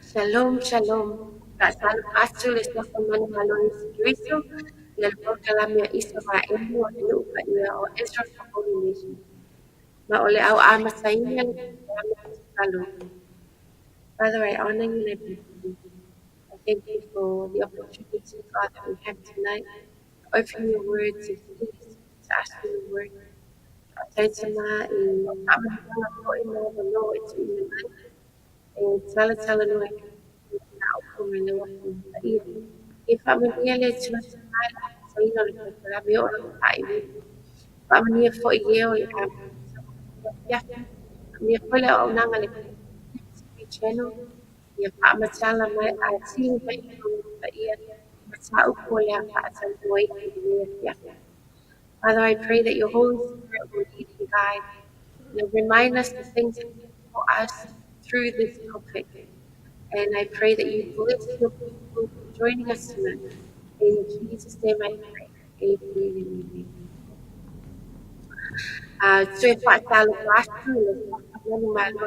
Shalom, shalom. Kasal pasu les nasaman malon si Cristo, del proclamia Israel o lupa ia o Israel for holy nation. Ma ole au ama saina shalom. Father, I honor you and I bless you. I thank you for the opportunity, God, that we have tonight to open your word, to speak, to ask for your word. Tayo sama pamahanga po ino no it's in the night. Sala no ay tao po may kung sa Ifamaniele tunasemaje sasa hilo litakalami ora kaimu famania fo yeo ya mia kwele onanga le cheno ya pamatala mai asili mai pa ia mata upole apa atanoi ya. Father, I pray that your Holy Spirit will lead and guide. You'll remind us the things that you do for us through this topic. And I pray that you bless your people for joining us tonight. In Jesus' name I pray. Amen and amen. So if I tell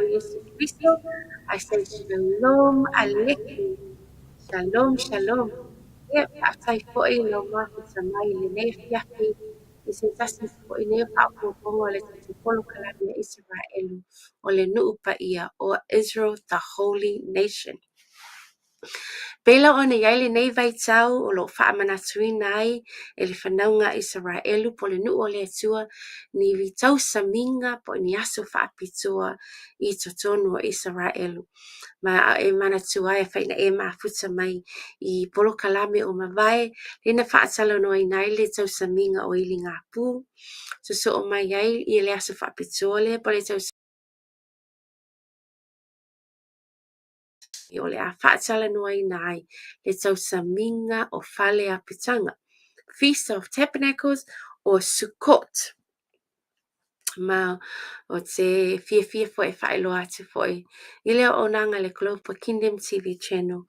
Yesu Kristo, I say Shalom Aleichem. Shalom, shalom. Yep, I po ilo mako sa mai le fiafi. Isensasi po ine pa po pongo le polo kalabia Israel o le nuupa ia o Israel, the holy nation. Pela ona yaile nei vai tau o lo whaamanatuina ai e le whanaunga Israelu po le nuu o le atua ni vi tau saminga po ni aso whaapitua I totonu o Israelu. Ma e manatua e whaina e mafuta mai I polo kalame o mawai lina whaatalo no ai nai le tau saminga o ili ngā pū. So o mai ai I le aso whaapitua le po le tau o le a whaatala noa I nai le tau saminga o whale a pitanga. Feast of Tabernacles or Sukkot. Ma o te fia fo e whaelo atu fo e. Ile o nanga le Global Kingdom TV channel.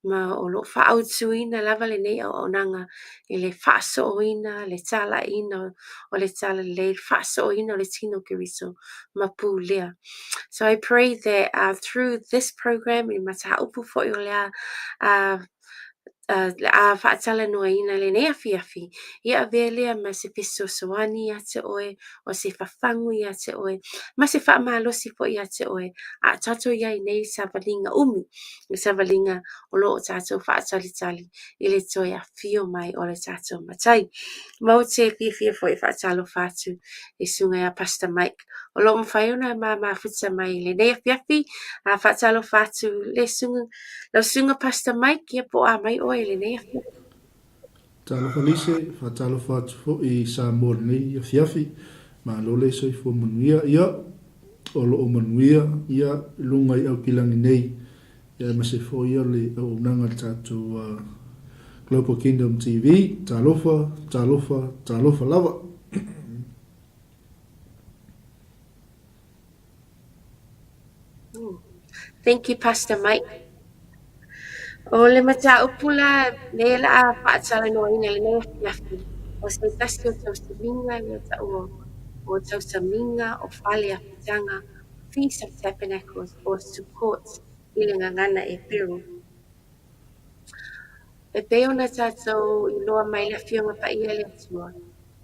Ma o lo whaautuina lava le nei o nanga I le whaasoina, le tala ina o le tala le whaasoina o le tino kiriso ma pū lea. So I pray that through this program in mataupu fo I o lea a whaatala noa ina le nea fiafi. Ia avelea ma se piso soani ia te oe, o se whawhangu ia te oe, ma se whaamalosi po ia te oe, a tato ia I nei savalinga umi, I savalinga o lo o tato whaatalitali, I le toi a fio mai o le tato matai. Mau te fia fo I whaatalo whatu, I sunga ia Pastor Mike. O lo mwhaiona ma futa mai le nea fiafi, a whaatalo whatu le sunga, lo sunga Pastor Mike ia po a mai oe le nea fiafi. 𝚟𝚒𝚙𝚢𝚑𝚝 whaatalofa atu I 𝚟𝚒𝚍 ia fiafi ma lo le soifua manuia ia o loo manuia ia lunga I au kilangi nei ia ma se fo ia le au nanga tātou Global Kingdom TV talofa lava. Thank you, Pastor Mike. O le mata upula le la a whaatala noa ina le nea fiafi. O se tasi o tau saminga ia ta o tau saminga o whale a pitanga, Feast of Tabernacles o Sukkot I le ngangana e Peru. E peo na tātou I loa mai la fionga pa ia le atua.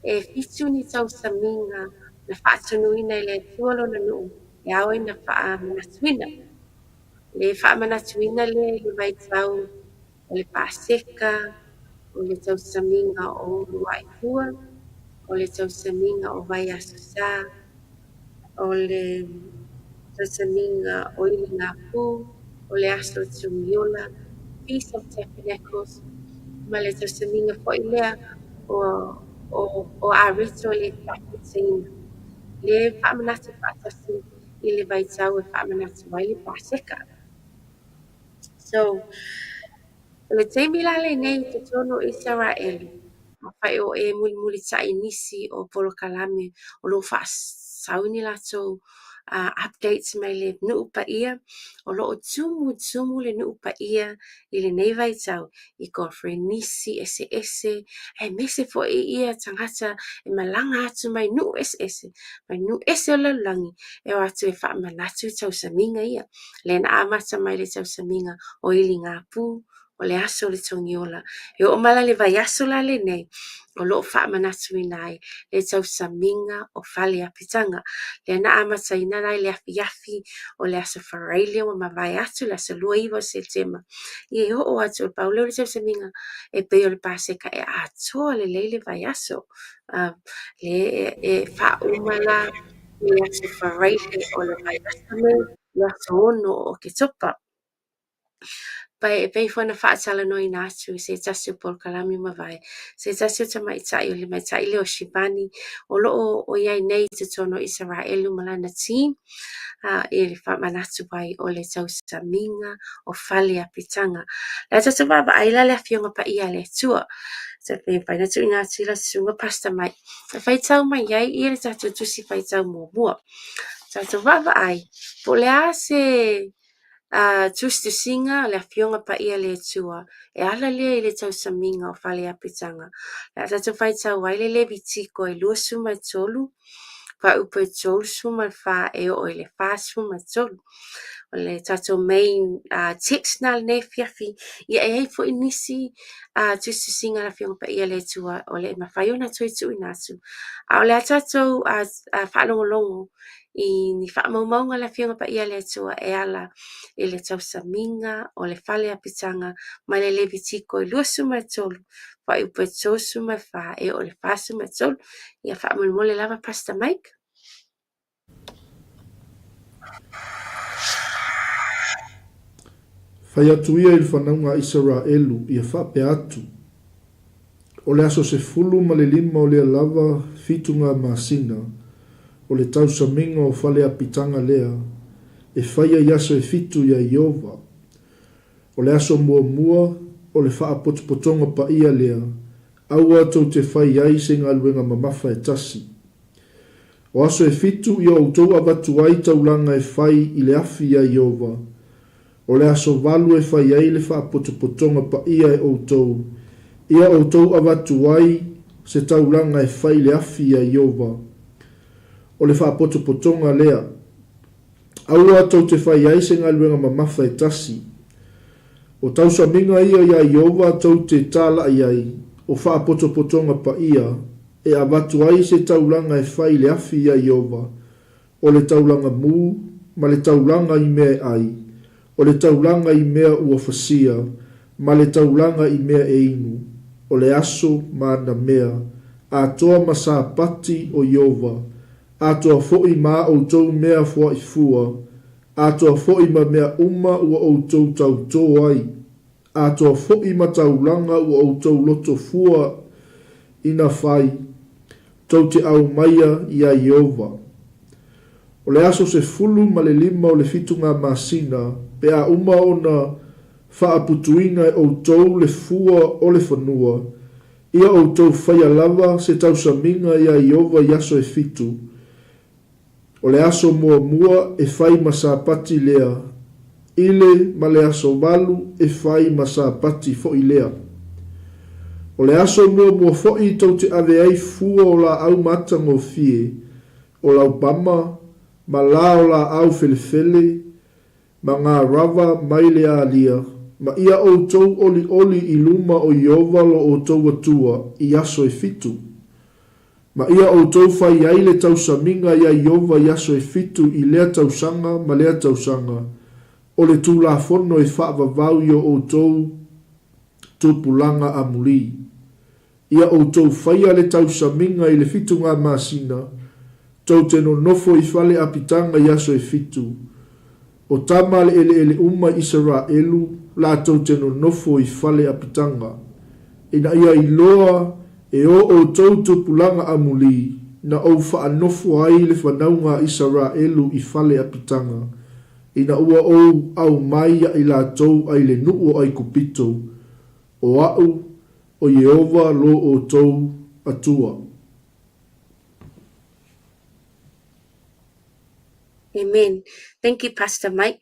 E fitu ni tau saminga na whaatunuina I le atua lo na nuu. E aoi na whaamanatuina. Le whaamanatuina le vai tau o le Paseka, o le tau saminga o Ruaikua, o le tau saminga o vai asusā, o le tau saminga o ili ngā pū, o le aso tumiola, Feast of Tabernacles, ma le tau saminga fo I lea o a rito le whakitina. Le whaamanatu whaatasi I le vai tau e whaamanatu wai le Paseka. So, le teimi lale nei te tono Israelu. A whai o e muli tai nisi o polo kalame o lo wha sauni lato updates mai le nuu paia o loo tumu le nuu paia i le nei vaitau i girlfriend nisi ese e mese foʻi ia tagata e malaga atu mai nuu ese mai nuu ese o lalolagi e o atu e faamanatu i tausamiga ia le na amata mai le tausamiga o iligapū o le aso o le togiola e oo mala le vaiaso la lenei o loo faamanatu ina ai le tausamiga o fale apitaga le na amataina ai le afiafi o le aso faraile ua mavae atu le aso 2 Septemba ia e oo atu o le pauleu le tausamiga e pei o le paseka e atoa lelei le vaiaso le e faauma la le aso faraile o le vaiaso lea le aso ono o ke topa pei fona faatalanoina atu i se tasi o polokalami mavae se tasi o tamaʻitaʻi o le maitaʻi lea o Shivani o loo o iai nei totono Isaraelu ma lana team i le faamanatu ai o le tausamiga o fale apitaga le tatou vaavaai la le afioga paia le atua te faina tuuiga atu i la susuga pasta mai e faitau mai ai ia le tatou tusi faitau muamua tatou vaavaai po le a se tustusinga o le afioga paia le atua e ala lea i le tausamiga o fale apitaga le a tatou faitau ai le Levitiko e 2:3 faupu e 3:4 e oo i le 4:3 o le tatou main text na lenei fiafi ia e ai foʻi nisi tustusinga le afioga paia le atua o le mafai ona tuituuina atu a o le a tatou faalogologo i ni faamaumauga le afioga paia le atua e ala i le tausamiga o le fale apitaga ma le Levitiko e 2:3 faupu e 3:4 e o le 4:3 ia faamolemole lava Pastor Mike. Fai atu ia i le whanauga Isaraelu ia whape atu. O le aso se fulu ma le 5 o le lava fitunga masina o le tausaminga o fale apitanga lea e whaia i aso e fitu ia Iova. O le aso mua o le wha potopotonga pa ia lea aua tau te whai ai se ngā luenga mamafa e tasi. O aso e fitu ia o tau avatu ai taulanga e whai i le afi ia Iova. O le aso valu e whai ai le wha potopotonga pa ia e outou. Ia outou avatu ai se taulanga e whai le afi ia Iova. O le wha potopotonga lea. Aua tau te whai ai se ngā luenga mamafa e tasi. O tau sa minga ia Iova tau te tala ai. O wha potopotonga pa ia. E avatu ai se taulanga e whai le afi ia Iova. O le taulanga mū ma le taulanga i mea ai. O le taulanga i mea ua fasia, ma le taulanga i mea e inu, o le aso ma na mea, a toa ma sa pati o Iova, a toa foi ma o tou mea fua i fua, a toa foi ma mea uma ua o tou tau tō ai, a toa foi ma taulanga ua o tou loto fua ina fai, tau te au maia i a Iova. O le aso se fulu ma le 5 o le fitunga masina, pe a uma ona whaaputuina e outou le fua o le whanua. Ia outou whaia lava se tausaminga ia Iova i aso e fitu. O le aso mua e whai masapati lea. Ile ma le aso walu e whai masapati fo i lea. O le aso mua fo i tau te ave ai fua o la au matango fie. O la upama, ma la o la au felefele, ma ngā rava mai le alia, ma ia outou oli i luma o Iova lo outou atua i aso e fitu. Ma ia outou whai ai le tausaminga ia Iova i aso e fitu i lea tausanga ma lea tausanga, o le tūla fono e whaavavau i o outou tupulanga a muri. Ia outou whaia le tausaminga i le fitu ngā masina, tau te no nofo i whale apitanga i aso e fitu. O tama le ele uma Isaraelu, la tau te no nofo i whale apitanga. Ina ia i loa e o tau tupulanga amuli, na o wha nofo ai le whanaunga Isaraelu i whale apitanga. Ina ua au mai i la tau ai le nuo ai kupito. O au o Yehova lo o tau atua. Amen. Thank you, Pastor Mike.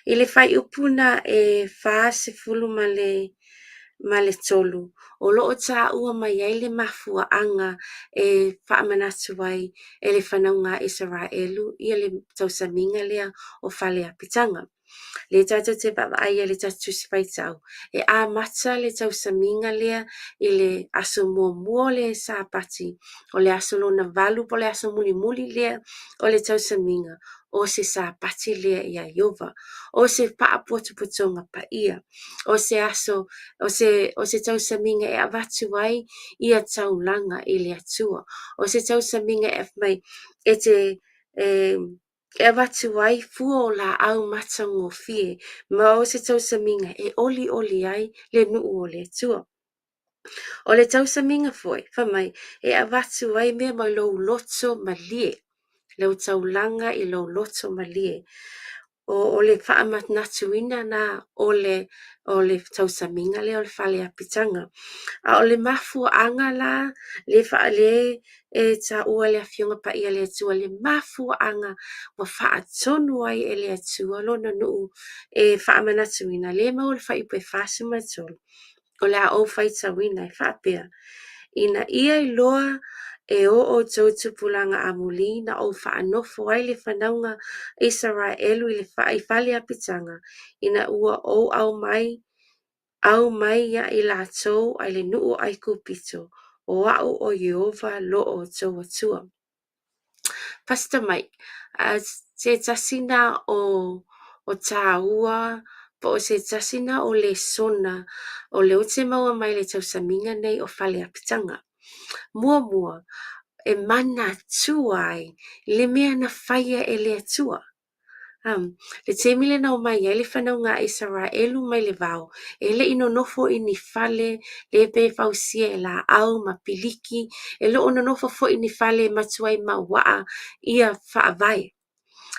I le whai upuna e wha se fulu ma le tolu. O loo tā ua mai ai le mafua anga e whaamanatu ai e le whanaunga Israelu ia le tausaminga lea o whale apitanga. Le tātou te papaia le tātou sipaitau. E a mata le tausaminga lea i le aso mua le sāpati. O le aso lona valu po le aso muli lea o le tausaminga. O se sāpati lea ia Iova. O se paapotopotonga pa ia. O se aso, o se tausaminga e avatu ai ia taulanga i le atua. O se tausaminga e mai e te e watu ai fua o la au matango fie, ma o se tausaminga e oli ai le nuu o le atua. O le tausaminga foi, whamai, e a watu ai mea mai lou loto malie, leu taulanga i lou loto malie. O le whaamatnatuina na o le tausaminga le o le whale apitanga. A o le mafua anga la, le e ta ua le afionga pa ia le atua, le mafua anga wa whaatonu ai e le atua, lona nuu e whaamanatuina, le mau le whaipe whasuma tolu. O le a o whaitawina e whaapea. Ina ia I loa e o tautupulanga amuli na o whaanofo ai le whanaunga Israelu I le whale apitanga. Ina ua o au mai ia I la tau ai le nuu ai kupito o au o Iova lo o tau atua. Pastor Mike, se tasina o tāua, po o se tasina o le sona, o le ute maua mai le tausaminga nei o whale apitanga. Mua, e mana tuai, le mea na whaia e le atua. Le temile na o mai e le whanau ngā Israelu mai le vau, e le ino nofo I ni whale, le pe fausia e la au ma piliki, e le ono nofo fo I ni whale matuai ma waa ia whaavai.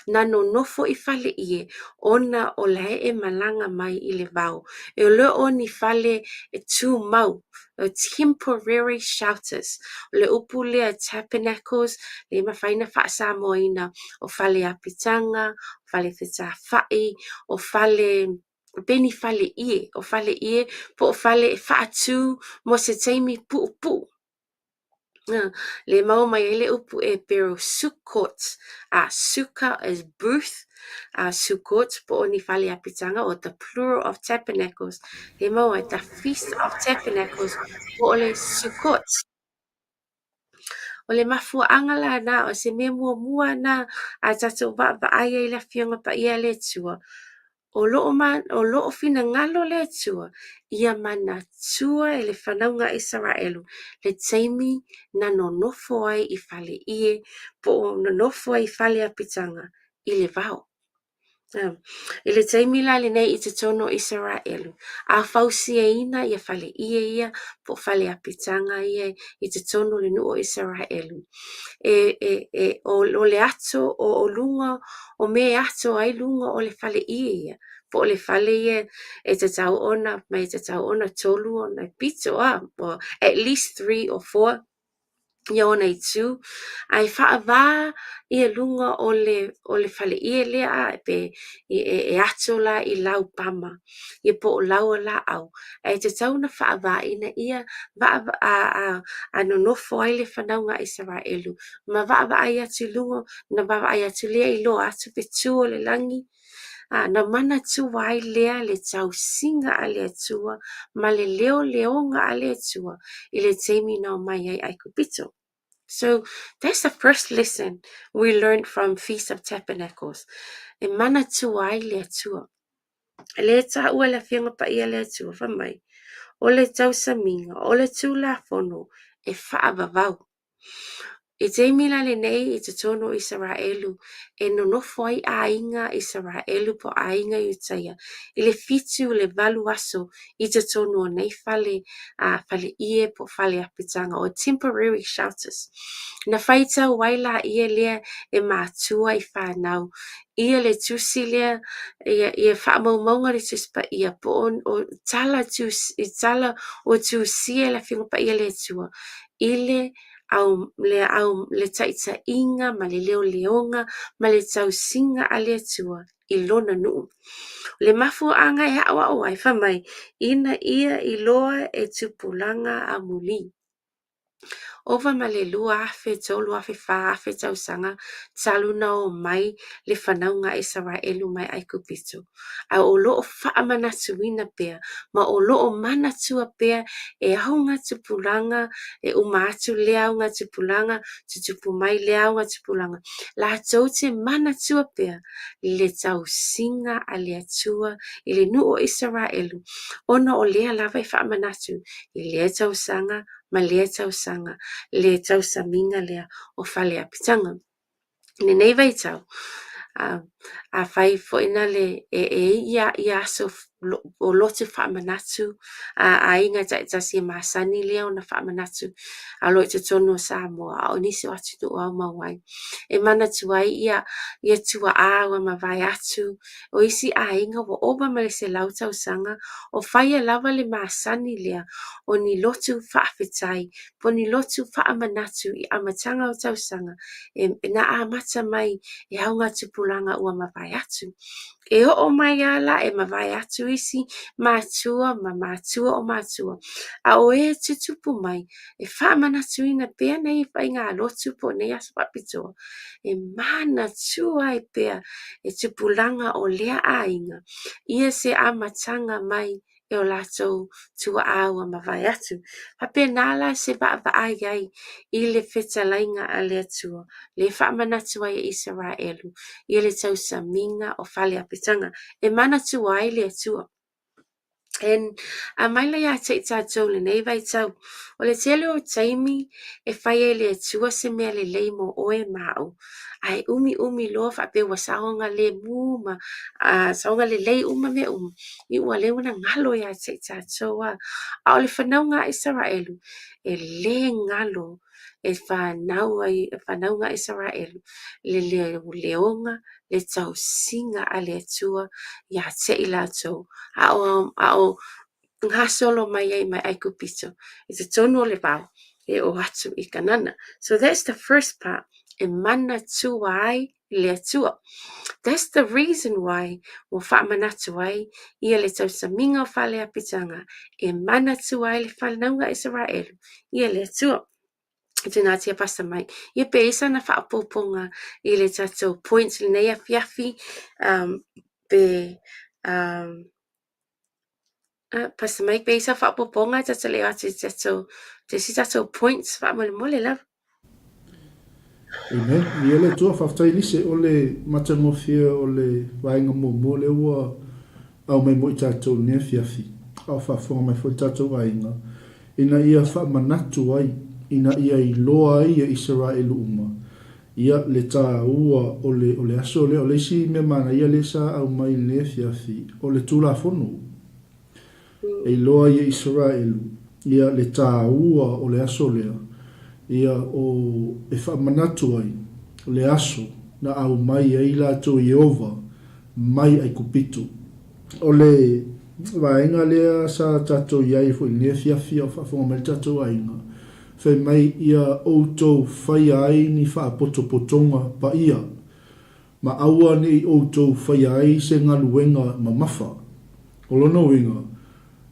Na no nofo I whale ie, ona o lae e malanga mai I le vau, e le o ni whale e tū mau, temporary shelters, le upu lea Tabernacles, le mawhaina whaasamoina, o whale apitanga, o whale 𝚜𝚑𝚎, o whale beni whale ie, o whale ie, po o whale e whaatu mo se teimi pu. Le mau mai ele upu e pero 𝚟𝚒𝚘𝚎, suka is booth, 𝚟𝚒𝚘 po o ni whale apitanga o the plural of tabernacles. Le mau ai the feast of tabernacles po o le 𝚟𝚒𝚘. O le mafua la na o se mea mua na a tatou vaaya I la fionga pa ia le tua. O loo fina ngalo le tua, ia mana tua e le whanaunga Israelu, le teimi na no nofo ai I whale ie, po o no nofo ai I whale apitanga, I le vau. I le teimi la le nei I te tono Israelu, a fausia ina ia whale ia, po whale apitanga ia I te tono le nuo Israelu. O le ato o lunga, o me ato ai lunga o le whale ia. Po le whale ia e te tau ona, mai te tau ona tolu ona pito or at least 3 or 4. Ia ona I 2. Ai whaava ia lunga o le whale ia lea pe e ato la I lau pama. Ia po o lau la au. Ai te tau na whaava ina ia a no nofo ai le whanaunga Israelu. Ma vaava ai atu lunga, na vaava ai atu lea I loa atu pe tua le langi. Na mana tua ai lea le tau singa a le atua, ma le leonga a le atua, I le teimi na o mai ai kupito. So that's the first lesson we learned from Feast of Tabernacles. E mana tua ai le atua. Le ta ua le fionga pa ia le atua, whamai. O le tausaminga, o le tūla whono, e whaavavau. E te mila le nei I te tono Israelu, e no nofo ai a inga Israelu po a inga Iutaia. I le fitu le valu aso I te tono nei whale ie po whale apitanga o temporary shelters. Na whaita waila ia lea e mātua I whanau. Ia le tusi lea, ia whaamaumaunga le tusi pa ia po o tala o tusi e la whiunga pa ia le tua. Ile au le taʻitaʻiga ma le leoleoga ma le tausiga a le atua I lona nuu. Le mafuaaga e aʻoaʻo ai famai ina ia I loa e tupulaga a muli. Ova ma le lua afe tolu afe fa afe tausaga taluna o mai le fanauga Israelu mai Aikupito. A o loo faamanatuina pea ma o loo manatua pea e aunga tupulaga e uma atu le aunga tupulaga tutupu mai le aunga tupulaga. Latou te manatua pea le tausiga a le atua I le nuu o Israelu. Ona o lea lava e faamanatu I lea tausaga ma lea tausaga le tausamiga lea o faleapitaga. Lenei vaitau a fai foʻina le ia aso o lotu faamanatu a inga taʻitasi masani lea ona faamanatu a lo I totonu o Samoa a o nisi o atu nuu au mauai. E manatu ai ia tuaā ua mawai atu o isi aiga ua oba ma le selau tausaga o faia lava le masani lea o ni lotu faafetai po ni lotu faamanatu I amataga o tausaga e na amata mai e aunga tupulaga ua mawai atu. E o mai ala e mawai atu isi matua ma matua o matua. A o e tutupu mai e faamanatuina pea nei whainga lotu po nei aso papitoa. E manatua e pea e tupulanga o lea ainga. Ia se amatanga mai e o latou tua aua mawai atu. Hape nala se vaai ai I le whetalainga a le atua. Le whaamanatua I Israelu. I le tausamiga o faleapitaga. E manatua ai le atua. En a maila ia taʻitatou lenei vaitau o le tele o taimi e whai e le atua se mea lelei mo oe maʻu ae umi loa faapea ua saoga le muma a saoga lelei uma me uma I ua lē ona galo ia taʻitatou a o le fanauga Israelu e lē galo e fanauga Israelu le leoleoga le tausiga a le atua ia teʻi latou a o ngasolo mai ai mai Aikupito I te tonu o le wao e o atu I kanana. So that's the first part. E manatua ai le atua. That's the reason why o whaamanatu ai ia le tausamiga o faleapitaga e manatua ai le fanauga Israelu ia le atua. Tēnā tia pasta mai. Ia pe isa na whaapoponga I le tatou points lenei afiafi pe pasta mai pe isa whaapoponga tata leo ati tatou points whaamole lava. Amen. Ia le tua whaftailise o le matamofia o le vaenga mo le ua au mai mo I tatou nea fiafi. Au whafonga mai fo tatou vaenga. Ina ia whaamanatu ai. Ina ia I loa ai a Israelu uma. Ia le tā ua o le aso le o le si me mana ia le sa au mai le fiafi o le tula fono. E loa ia Israelu. Ia le tā ua o le aso lea. Ia o e whaamanatu ai le aso na au mai ai lato Iova mai Aikupito. O le vaenga lea sa tato iai fo I fiafi o whaafonga mai tato ainga. Whai mai ia outou whai ai ni whaapotopotonga pa ia. Ma aua ni outou whai ai se ngaluenga ma mafa. O lono winga.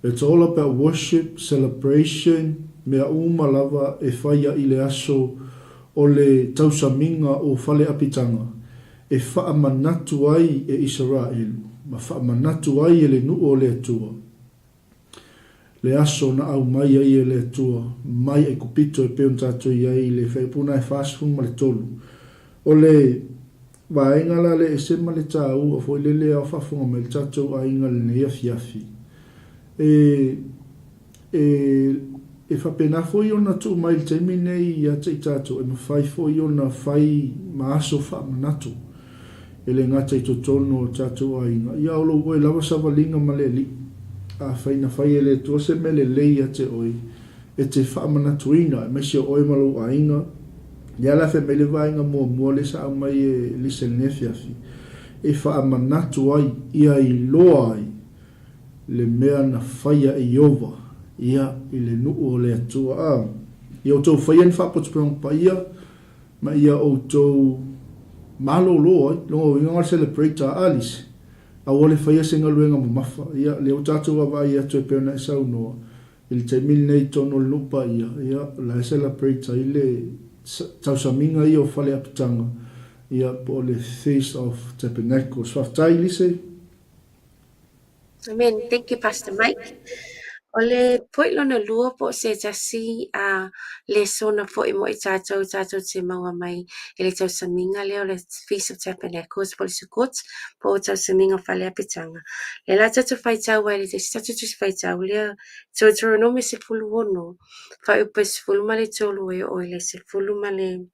It's all about worship, celebration, mea uma lava e whai I le aso o le tausamiga o faleapitaga. E whaamanatu ai e Israelu. Ma whaamanatu ai e le nuu o le atua. Le aso na au mai ai e le atua, mai Aikupito e peon tatou iai le whaipuna e whaasfunga le tolu. O le vaenga la le esema le tāu, o foi lele au whafunga me le tatou ainga le nea fiafi. E whapena foi ona tu mai le taimi nei ia te tatou, e mawhai foi ona whai maaso whaamanatu. E le ngata I totono o tatou ainga. Ia olo ue lawa savalinga ma le li. A whaina whai e le tuase me le leia te oi. E te whaamanatuina, e mesi o oi malo ainga. Ia la whe me le vainga mua le sa au mai e lise le nefiafi. E whaamanatu ai, ia I loa ai. Le mea na whaia e Iova. Ia I le nuu o le atua. I o tau whaian whapotipong pa ia, ma ia o tau malo lo ai, longo inga ngal celebrate a alis. A wale whaia senga luenga mo mafa, ia leo tātou wa ia tue peona e sau noa. Ili te mil nei tono lupa ia la celebrate a ile tau saminga ia o whale apitanga. Ia po le Feast of Tabernacles. 𝚜𝚑𝚙𝚢𝚑𝚝. Amen. Thank you, Pastor Mike. Ole poilona lua po se tasi a le sona fo mo I tātou te maua mai ele tau saminga leo le Feast of Tabernacles po le sukot po tau saminga whale apitanga. Le la tatu whai tau ai le te tatu whai tau lea tō no me se fulu ono whai upa se fulu ma le tolu e o le se fulu ma le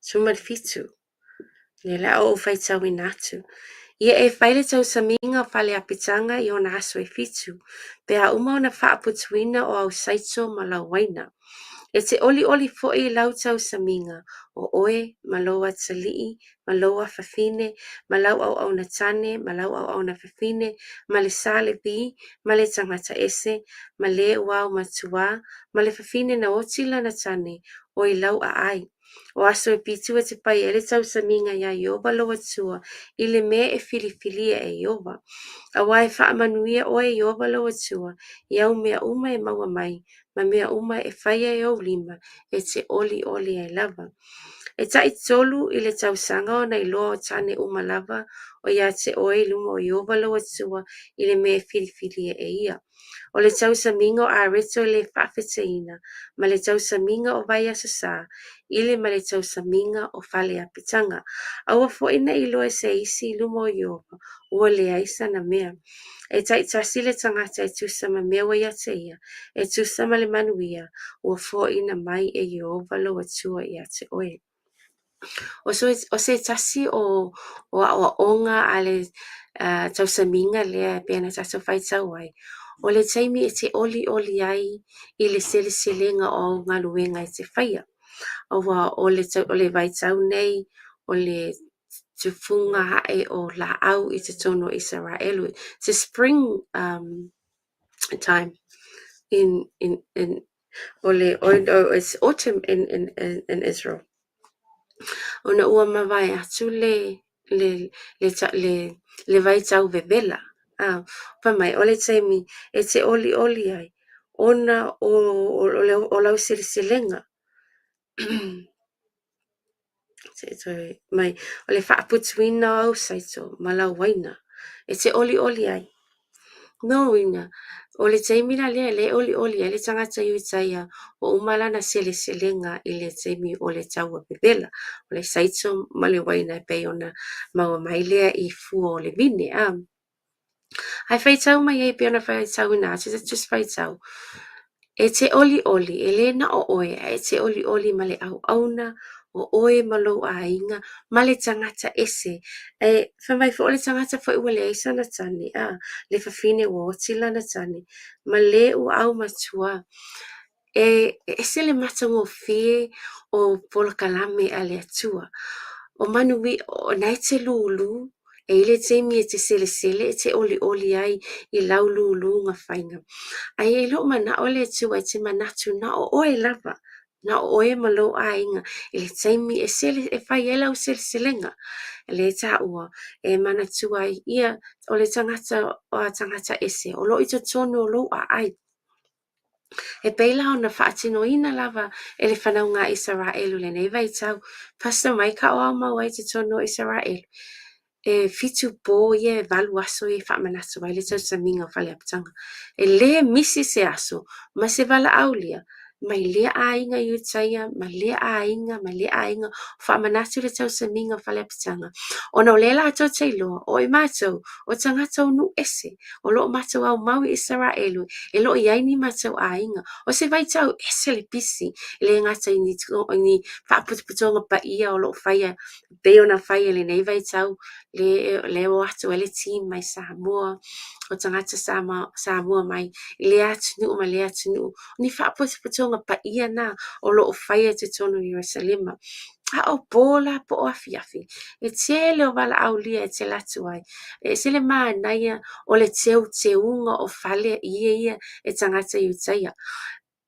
suma le fitu. Le la o whai tau I natu. Ia e whaile tau saminga whale apitanga I ona aso e fitu. Pea uma ona whaaputuina o au saito ma lau waina. E te oli fo I lau tau saminga o oe, ma loa talii, ma loa whawhine, ma lau au na tane, ma lau au na whawhine, ma le sale bi, ma le tangata ese, ma le wau matua, ma le whawhine na otila na tane, o I lau a ai. O aso e pitu e te pai ele tau saminga ia Iowa loa tua, I le me e filifilia e Iowa. A wai whaamanuia o e Iowa loa tua, I au mea uma e maua mai, ma mea uma e whaia e au lima, e te oli e lava. E tai tolu I le tau sanga o nei loa o tane uma lava, o ia te oe luma o Iowa loa tua, I le me e filifilia e ia. O le tau saminga o a reto le whawhiteina, ma le tau saminga o vai asasa, ile ma le tau saminga o whale apitanga. Aua fo ina I loa se isi luma o Iowa, ua le aisa na mea. E tai tasi le tangata e tusa ma mewa ia te ia, e tusa ma le manuia, ua fo ina mai e Iowa loa tua ia te oe. O se tasi o onga ale tau saminga lea pena tato whai tau ai. O le taimi e te oli ai I le sele o ngā luenga e te whaia. O le vai tau nei, o le tufunga hae o la au I te tono Israelu. It's spring time in it's autumn in Israel. Ona ua mawai atu le vai tau vevela. Pa mai, o le taimi e te oli ai. Ona o lau sililenga. Mai, o le whaaputuina au saito, ma lau waina. E te oli ai. No ina, o le taimi na le oli ai, le tangata iutaia, o umalana sililenga I le taimi o le taua vevela. O le saito ma le waina e pei ona maua mai lea I fua o le vine. Ai whai tau mai e peona whai tau ina, te tus whai tau. E te oli, e le na o oe, e te oli ma le auna, o oe ma lo a inga, ma le tangata ese. E whamai fo o le tangata fo ua le eisa na tane, le whawhine o otila na tane, ma le u au matua. E se le matango fie o pola kalame a le atua. O manui o nai te lulu, e ile teimi e te sele, e te oli ai I lau lulu nga whainga. Ai e lo mana o le tua e te manatu na o oe lava, na o oe malo a inga, ile teimi e sele e whai e lau selenga. Le ta ua e manatu ai ia o le tangata ese, o lo ito tono lo a ai. E peila ona whaatino ina lava e le whanau ngā Israelu le nei vai tau, Pastor mai ka o au mau ai te tono Israelu. E fitu po ye valu aso e whaamanaso ai le tau saminga o whale apitanga. E le misi se aso, ma se vala aulia, mai le a inga iutaia, ma le a inga, whaamanaso le tau saminga o whale apitanga. Ona o le la ato te iloa, o e mātou, o tangata o nu ese, o lo mātou au maui Israelu, e lo iaini mātou a inga, o se vai tau ese le pisi, le ngata ni whaaputuputonga pa ia o lo whaia, beona whaia le nei vai tau, le o atu ele team mai Samoa o tangata Samoa mai le atu ni whaaputuputonga pa ia na o lo o whaia te tono Jerusalema a o pola po o afiafi e tele o wala au lia e te latu ai e sele maa naia o le teunga o whale ia e tangata iutaia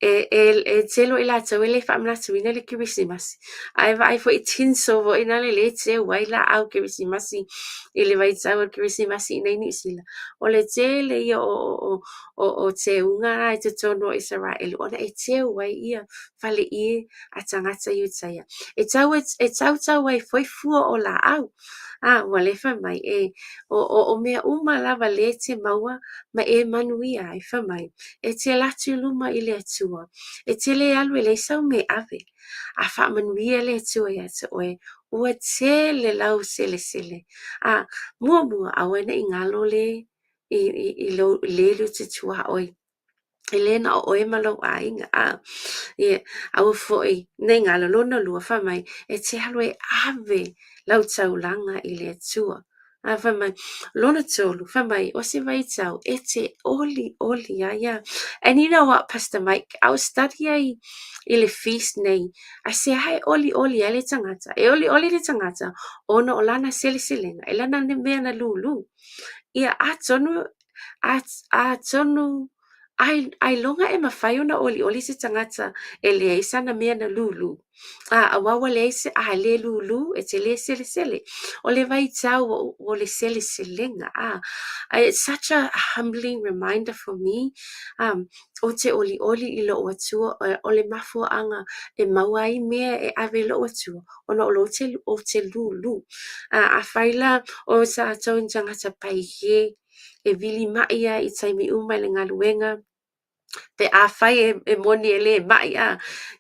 telo ila tau ele whaamnatu ina le kirisimasi. Ai vai fo I tinso vo ina le te waila au kirisimasi. Ile vai tau kirisimasi ina ini sila. O le te le ia o te unga te tono Israel. Ona te wai ia fale I a tangata iutaia. E tau wai foi fua o la au. Wale fa mai o mea lava le te maua ma manuia ai fa mai. E te latu luma I le atua. E te le alu le sau me ave. A wha manuia le atua ia te oe. Ua te le lau sele sele. Mua awena I ngalo le I le lu te tua oi. Elena o e malo ainga au foi nei ngalo lona lua fa mai e te halwe ave lau taulanga I le atua. Fa mai lona tolu fa mai o se vai tau e te oli ia. And you know what, Pastor Mike, I was studying I le feast nei. I say hai oli ele tangata. E oli le tangata ono o lana sele selenga. E lana ne mea na lulu. Ia atonu ai longa e mawhai ona oli se tangata e le eisa na mea na lulu. Awawa le eisa le lulu e te le sele. O le vai tau o le sele selenga. It's such a humbling reminder for me. O te oli I lo atua o le mafua anga e mawai mea e ave lo atua. Ona o te lulu. A whaila o sa atau tangata paihe. E vili maia I taimi umai le ngaluenga. Pe a whai e moni e le mai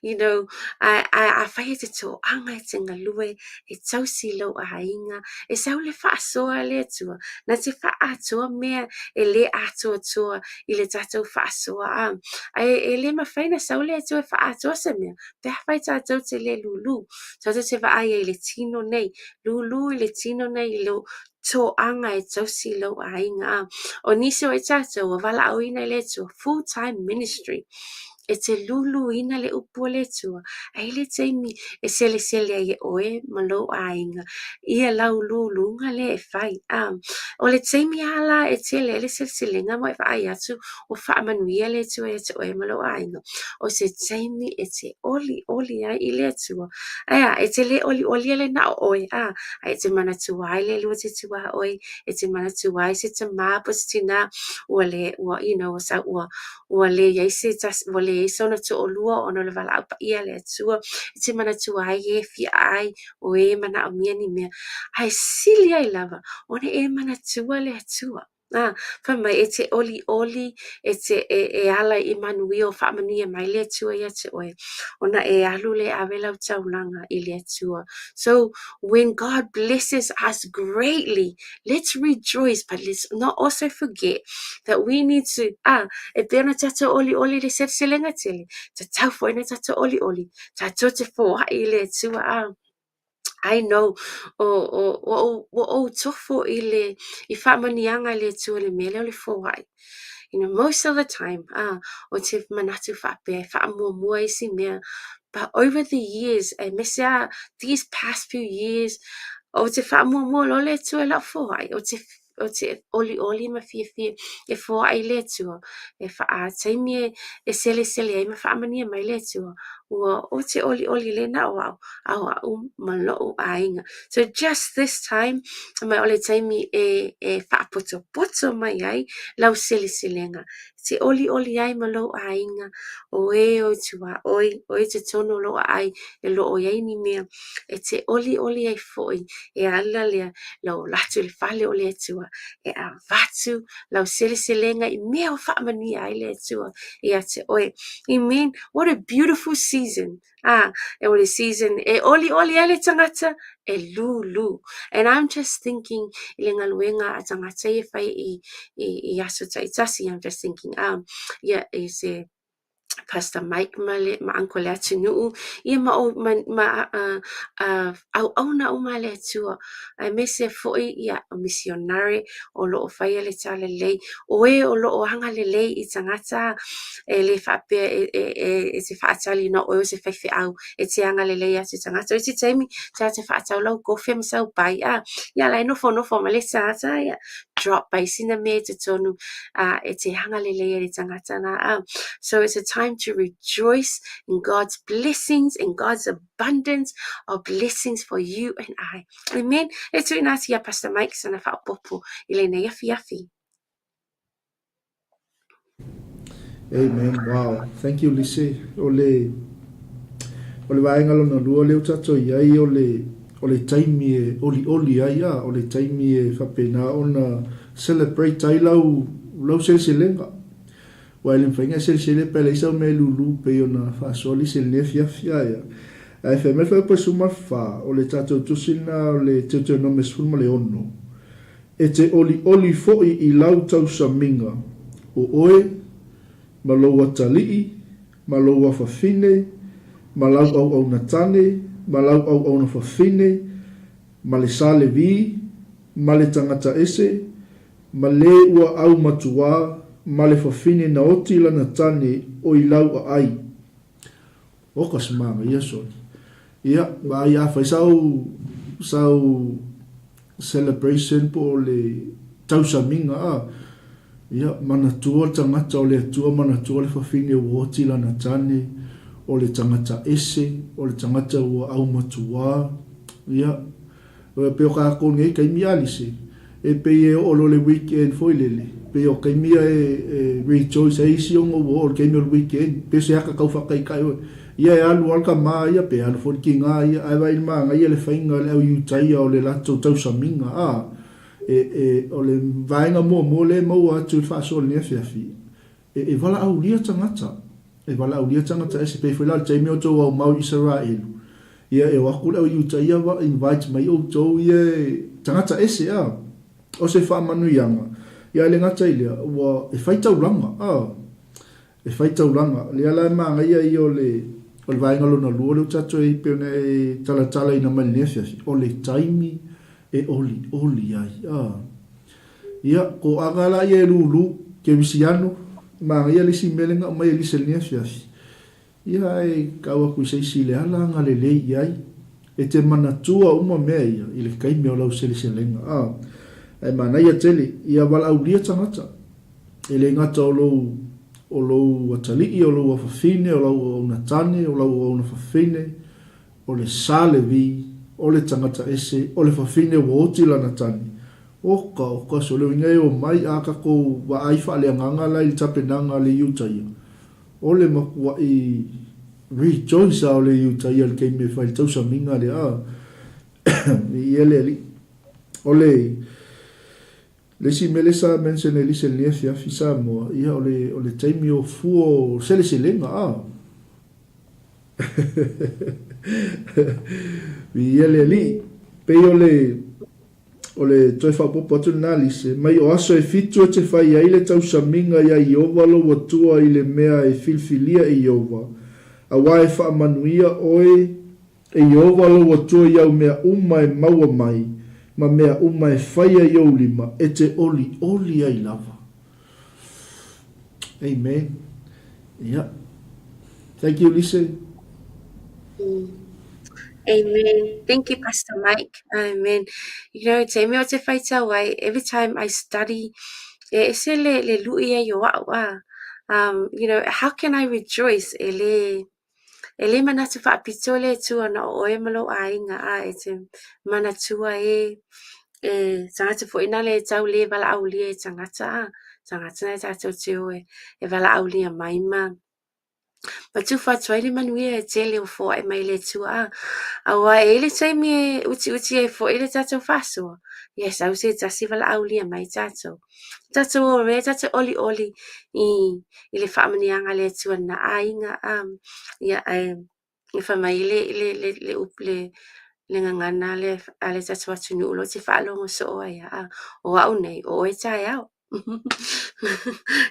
you know, a whai te tō anga te ngalue e tausi lau a hainga e sau le whaasoa le atua na te whaatua mea e le atua I le tatou whaasoa e le mawhaina sau le atua e whaatua se mea pe a whai tatou te le lulu tatou te whaai e le tino nei lulu I le tino nei lo tō anga e tausi lau a hainga o nisi o e tatou o wala au ina le atua full-time ministry. E te lulu ina le upu le tua. Ai le teimi e sele ai oe malo ainga. Ia lau lulu nga le e whai. O le teimi ala e te le sele nga mo e whai atu o wha manuia le tua e te oe malo ainga. O se teimi e te oli ai I le tua. E te le oli le na oe. Ai te mana tuai le lua te tua oe. E te mana tuai se te mapo se tina. Ua le, you know, sa ua le yaise tas wale sona to olua ona le vala apa ia le atua te mana tua ai e fi ai o e mana o mia ni mea ai sili ai lava ona e mana tua le atua fa mai e te oli e te e ala I manuia o fa mania mai le atua ia te oe ona e alu le avela taulanga I le atua. So when God blesses us greatly, let's rejoice, but let's not also forget that we need to e pena tata oli le selenga tele ta tau foi na tata oli ta tote fo I le tua I know o tofo I whamanianga le tua le mele o le fo ai. You know, most of the time, o te manatu whape, whaamua isi mea. But over the years, mesa these past few years, o te whaamua lo le tua la fo ai, o te oli ma fia e fo ai le tua, e wha taimi e sele ai ma whaamania mai le tua, o te oli le na au malo ainga. So just this time, mai ole taimi e whaapoto mai ai, lau sele nga. Te oli ai malo ainga, o tua, oi te tono lo ai, e lo o iai ni mea, e te oli ai foi, e ala lea, lau latu le fale o le tua, e a vatu, lau sele nga, I mea o whaamania ai le tua, e a te oe. Amen. What a beautiful season. E o le season, e oli ai le tangata, e lulu. And I'm just thinking, I le ngaluenga a tangata I whai I aso 𝚟𝚑𝚙𝚢𝚑𝚝, I'm just thinking, is a Pastor Mike ma uncle 𝚟𝚑𝚙𝚢𝚑𝚝, ia au na uma le atua, me se foi ia missionary o lo whai le tala lei, o lo hanga le lei I tangata, e le whape e se whaatali na o se whaiwhi au, e te hanga le lei atu tangata, o te taimi, te whaatau lau gofe misau bai, ia lai nofo ma le tangata, ia drop by sina me te tonu, e te hanga le lei le tangata na, so it's a time time to rejoice in God's blessings, in God's abundance of blessings for you and I. Amen. E tui nā tia Pastor Mike sana whaapopo I le nei afi. Amen. Wow. Thank you, Lise. Ole vaenga lona lua leo tato iai ole taimi e oli ai a ole taimi e whapena ona celebrate ai lau seleselenga. Wa ele mwhainga selesele pe leisa me lulu pe ona whaasoli selene fiafia ia. Ai whamel whaupa sumar wha ole tato tusina ole teo no me sfulma le ono. E te oli foi I lau tau saminga o oe ma loua talii, ma loua whawhine, ma lau au na tane, ma lau au na whawhine, ma le 𝚟𝚒𝚍𝚎, ma le tangata ese, ma le ua au matua, ma le whawhine na oti lana tane o I lau a ai. Oka smanga, ia sori. Ia, ma ia whai sau celebration po le tausaminga a. Ia, mana tua tangata o le atua, mana tua le whawhine o oti lana tane, o le tangata ese, o le tangata ua au matua. Ia, pe o kako ngai kai mia alise. E pe e o le weekend foi lele. Pe o kai mia e rejoice e isi ongo o kai mia weekend. Pe se haka kau whakai kai oe. Ia e alu alka maa ia pe alu fori ki ngā ia. Ai wai maa ngai le whainga le au iutaia o le lato tausaminga. O le vaenga mo le maua atu I whaaso le nefiafi. E wala au lia tangata. E wala au lia tangata e se pe whaila le taimi o tau au mau Israelu. Ia e wakule au iutaia wa invite mai o tau ia tangata ese a. O se wha manu ianga. Ia le ngata ilea. Wa e whaitau langa. E whaitau langa. Le ala maa ngai ai o le vaenga lona lua leo tato e peona e tala ina mai nefiafi. O le taimi e oli ai. Ia, ko agala ia e lulu ke visiano. Maa ngai alisi melenga mai alisi nefiafi. Ia e kaua kui seisi le ala nga le lei iai. E te manatua uma mea ia. I le kaimi o lau seleselenga. E mana ia tele. Ia wala au lia tangata. E le ngata o lou atalii, o lou awhawhine, o lou au natane, o lou au na whawhine. O le 𝚟𝚒𝚍𝚎, o le tangata ese, o le whawhine o oti la natane. Oka, so leo ingai o mai a kako wa aifa le anganga lai le tapenanga le iutaia. O le makua I rejoice o le iutaia le keime whai tausaminga le a. I ele li. O le si melesa mention e lise le fiafi sa moa. Ia o le taimi o fuo seleselenga a. I ele li. Pei o le toi whapopo atu nā lise. Mai o aso e fitu te whai ai le tausaminga ia I ova lo watua I le mea e filfilia I ova. A wae wha manuia oe e ova lo watua iau mea uma e maua mai. Ma mea uma e whaia I lima e te oli ai lava. Amen. Yeah. Thank you, Lisa. Amen. Thank you, Pastor Mike. Amen. You know, te mea o te whaita wai, every time I study, e se le lui e yo wa. You know, how can I rejoice? Ele manatu whaapito le tua na o e malo ainga a e te manatua tangata fo ina le tau le wala au lia e tangata na tatou te oe e wala au lia maima. Ma tu whātua le manuia e te leo fo e mai le tua a wa e le taimi e uti e fo e le tatou whasua. Yes, au se tasi wala au lia mai tatou. Tatou o rea tatou oli I le whaamanianga le tua na ainga ia e whamai le ngangana le tatou atu nuulo te whaalongo so o ia o au nei o e tai au.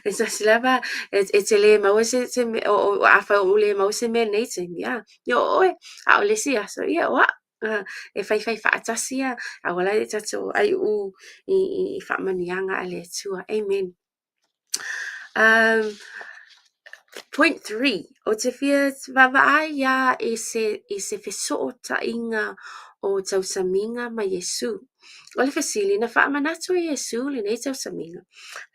E sa silava e te le mau se o awha o le mau se me nei te mia. Yo oe a o le si aso ia wa e whai whaatasi a wala e tatou ai u I whaamanianga a le tua. Amen. Point 3. O te whia vavaa ia I se whesoota inga o 𝚘𝚎𝚡𝚒 ma Iesu. O le fesili na whaamanatu e Iesu le nei 𝚘𝚎𝚡.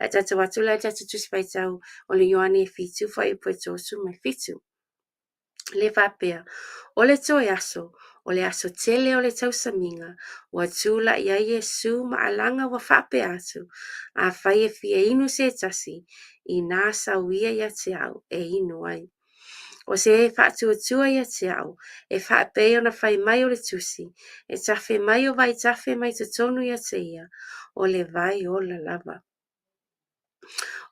La tata watu la tata tusi paitau o le Ioane e fitu whai po tosu mai fitu. Le whapea, o le toe aso, o le aso tele o le 𝚘𝚎𝚡, ua tula ia Iesu ma alanga wa whapea atu, a whai e fia inu se tasi, I nā sauia ia te au e inu ai. O se e whaatua ia te au, e whaapea ona whai mai o le tusi, e tawhi mai o vai tawhi mai te tonu ia te ia, o le vai o la lava.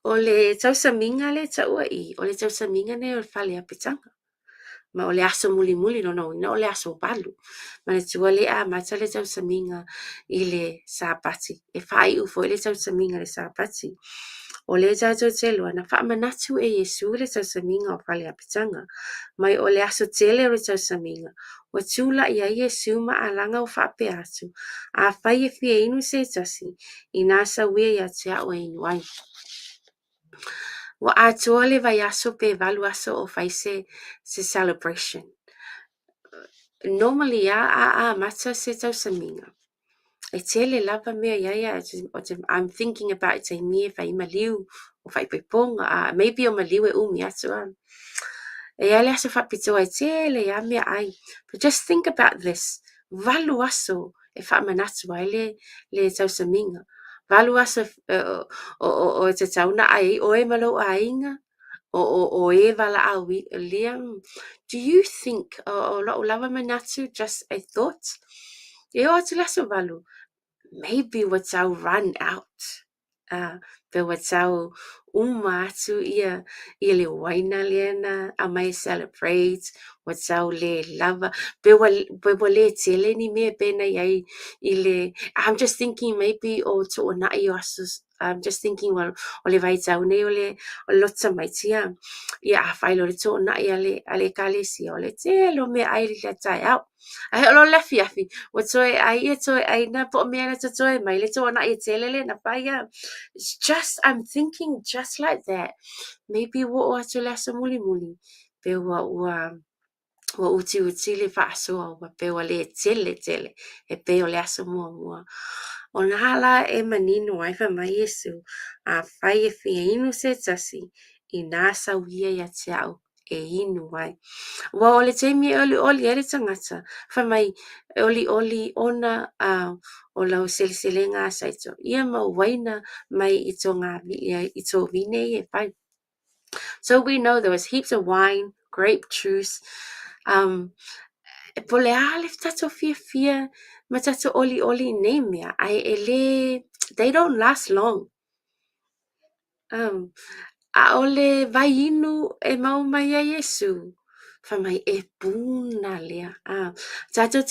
O le 𝚘𝚎𝚡 le taua I, o le 𝚘𝚎𝚡 ne o le whale apitanga. Ma o le aso muli muli no ina o le aso balu. Ma le tua le a mata le 𝚘𝚎𝚡 I le sāpati. E whai ufo le 𝚘𝚎𝚡 le sāpati. O le tātou te loa na whaamanatu e Iesu le 𝚘𝚎𝚡 o whale apitanga. Mai o le aso tele o le 𝚘𝚎𝚡. Wa tula ia Iesu ma alanga o whaapea atu. A whai e fia inu se tasi. I nā sauia ia te au e inu ai. Wa atoa le vai aso pe valu aso o whai se celebration. Normally a mata se 𝚘𝚎𝚡. E tele lava mea ia I'm thinking about te mie whai maliu o whai peponga. Maybe o maliu e umi atu an. E ale aso whapitoa e tele ia mea ai. But just think about this. Valu aso e whaamanatu ai le 𝚘𝚎𝚡. Valu aso o te tauna ai o e malo ainga. O e wala awi liam. Do you think o lava manatu just a thought? E o atu laso valu. Maybe what's our run out. Pe what's our atu ia le waina lena a mai celebrate what's our le lava pe le tele ni me pena ia le I'm just thinking maybe o to na asus I'm just thinking well o le vai tau nei o lotsa mai tia ia a failo le to na ia ale kalesi o le telo me ai le tai out ai lo la fiafi what's ai na po me na to mai le to na ia tele le na paia. It's just I'm thinking just like that. Maybe wo atu lasa muli muli pe wa uti le whaasoa wa pe wa le tele e pe o le aso mua. O nala e manino ai wha mai Iesu a whai e whia inu se tasi I nā sauia ia te au e inu ai. Wa o le teimi oli ere tangata wha mai oli ona o lau seliselenga saito. Ia mau waina mai I tō ngā I tō vine e whai. So we know there was heaps of wine, grape juice. Po le ale tato fia ma tato oli nei mea ai ele they don't last long. A ole vai inu e mau mai a Iesu. Wha mai e puna lea. Tato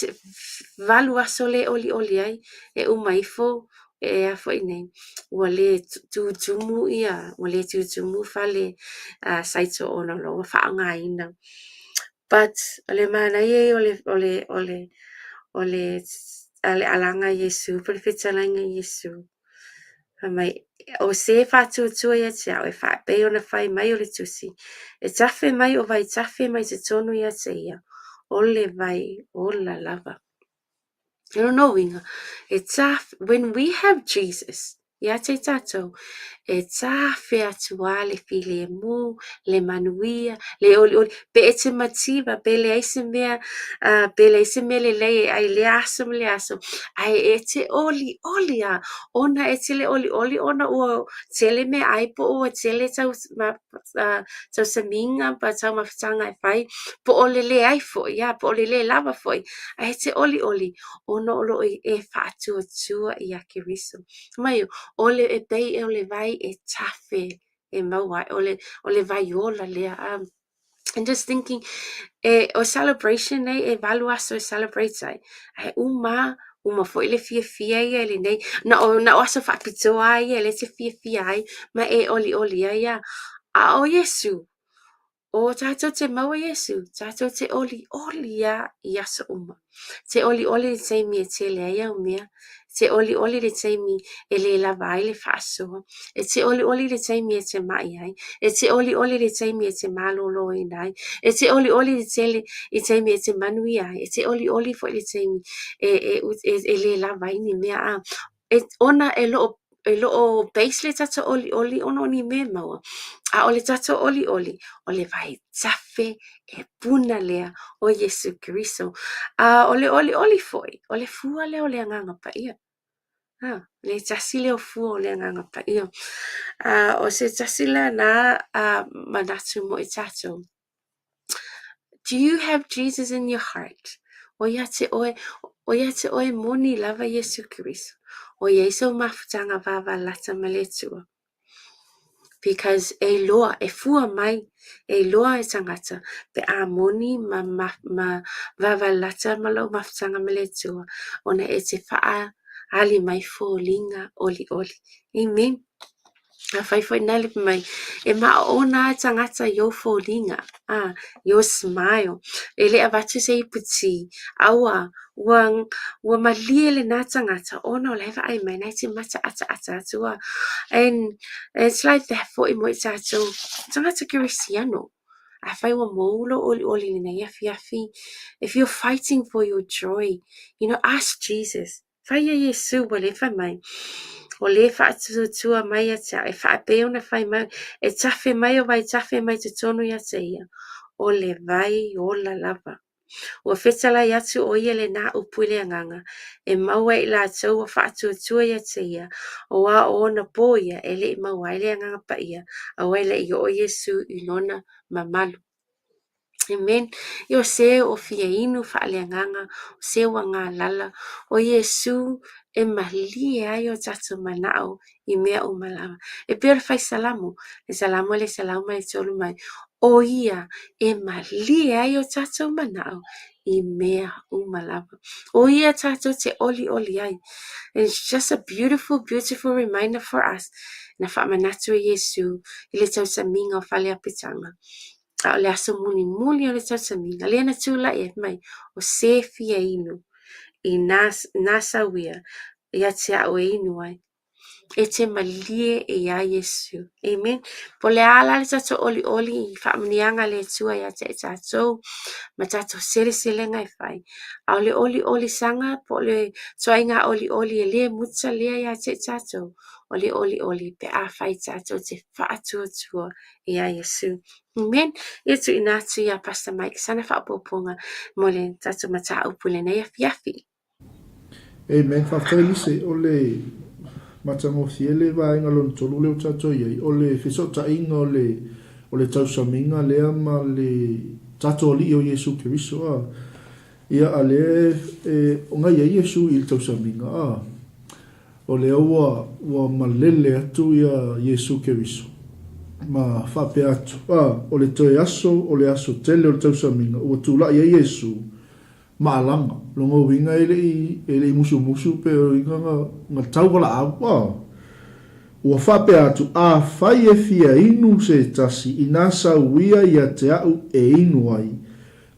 valu aso le oli ai e umaifo e a fo nei. Ua le tutumu ia. Ua le tutumu fale saito ono lo. Ua whaanga ina. But ole mana ie ole alanga Iesu. Pole whitalanga Iesu. Mai o se whātuatua ia te au e whaapei ona whai mai o le tusi. E tawhi mai o vai tawhi mai te tonu ia te ia. O le vai o la lava. You don't know, winga. It's when we have Jesus. Ia te tatou. E tawhi atua le file mu, le manuia, le oli. Pe e te mativa, pe le aise mea, le lei, ai le aso. Ai e te oli a. Ona e te le oli, ona ua tele me ai po ua tele 𝚘𝚎𝚡 pa tau mawhitanga e whai. Po o le ai fo, ia, po o le lava fo. Ai te oli. Ono olo e whaatua I a keriso. Mai ole e pei e ole vai e tafe e mauai. Ole vai ola lea. I'm just thinking, o celebration e valu aso e celebrate ai. Ai uma fo ele fia ia ele nei. Na o aso whaapitoa ai ele te fia ai. Ma e oli ai ia. A o Iesu. O tātou te maua Iesu, tātou te oli ia I aso uma. Te oli te mea te lea ia mea. te oli le taimi e le lava ai le whaasoa. E te oli le taimi e te mai ai. E te oli le taimi e te malolo i nai. E te oli le taimi e te manui ai. E te oli fo le taimi e le lava ai ni mea a. E ona e loo base le tata oli ono ni me maua. A o le tata oli o le vai tafe e puna lea o Yesu Keriso. O le oli foi, o le fua leo le anganga pa ia. Le tasi leo fua o le anganga pa ia. O se tasi la na manatu mo i tato. Do you have Jesus in your heart? O ia te oe moni lava Yesu Keriso. O Yesu mafutanga vava lata maletua. Because e loa, e fua mai, e loa e tangata, pe a moni ma vava lata malo mafutanga maletua. Ona e te faa ali mai fo linga oli. Amen. A whaifoi nale mai, e ona tangata yo fo linga, yo smile. E le avatu se I puti, awa, ua malie le nā tangata, ona o lewa ai mai, nei te mata ata atua. And it's like that for I mo I tātou, tangata kirisiano. A whai wa maulo oli na yafi. If you're fighting for your joy, ask Jesus. Whai a Yesu wa lewa mai. O le whaatutua mai a tea, e whaapeo na whai mai, e tafe mai o vai tafe mai te tonu ia te ia. O le vai o la lava. O whetala i atu o ia le nā upule anganga. E maua I la tau o whaatutua ia te ia. O a o na po ia, e le I maua I le anganga pa ia. A waile I o Yesu I nona mamalu. Amen. Yo se o fia inu whaaleanganga, o se wa ngā lala, o Yesu e mahlie ai o tatu manao I mea o malawa. E pēra whai salamu, le salamu le tolu mai, o ia e mahlie ai o tatu manao I mea o malawa. O ia tatu te oli ai. It's just a beautiful, beautiful reminder for us. Na whaamanatu o Yesu, I le tau sa minga o whale apitanga. A le aso muni o le 𝚟𝚑𝚎𝚢. Le ana tūla e mai o se fia inu I nasa wia ia te a o inu ai. E te malie e ia Yesu. Amen. Po le ala le tato oli I whaamanianga le tua ia te e tatou. Ma tato sere ngai whai. A le oli sanga po le toainga oli e le muta lea ia te tatou. O le oli pe a whai tatou te whaatua ia Yesu. Amen. Ia tu inatu ia Pastor Mike. Sana whaapoponga mo le tatou mata upule na ia fiafi. Amen. Whawhailise o le matango fiele vaenga lon tolu leo tatou iai. O le whisota inga o le tausaminga lea ma le tatou li o Yesu Keriso. Ia a le o ngai a Yesu I le tausaminga. O le ua malele atu ia Yesu Keriso. Ma whape atu. O le toe aso, o le aso tele o le tausaminga. Ua tula ia Yesu. Maalanga. Longo winga ele I musu pe o inga nga tauwala au. Ua whape atu. A whai e fia inu se tasi I nasa uia ia te au e inu ai.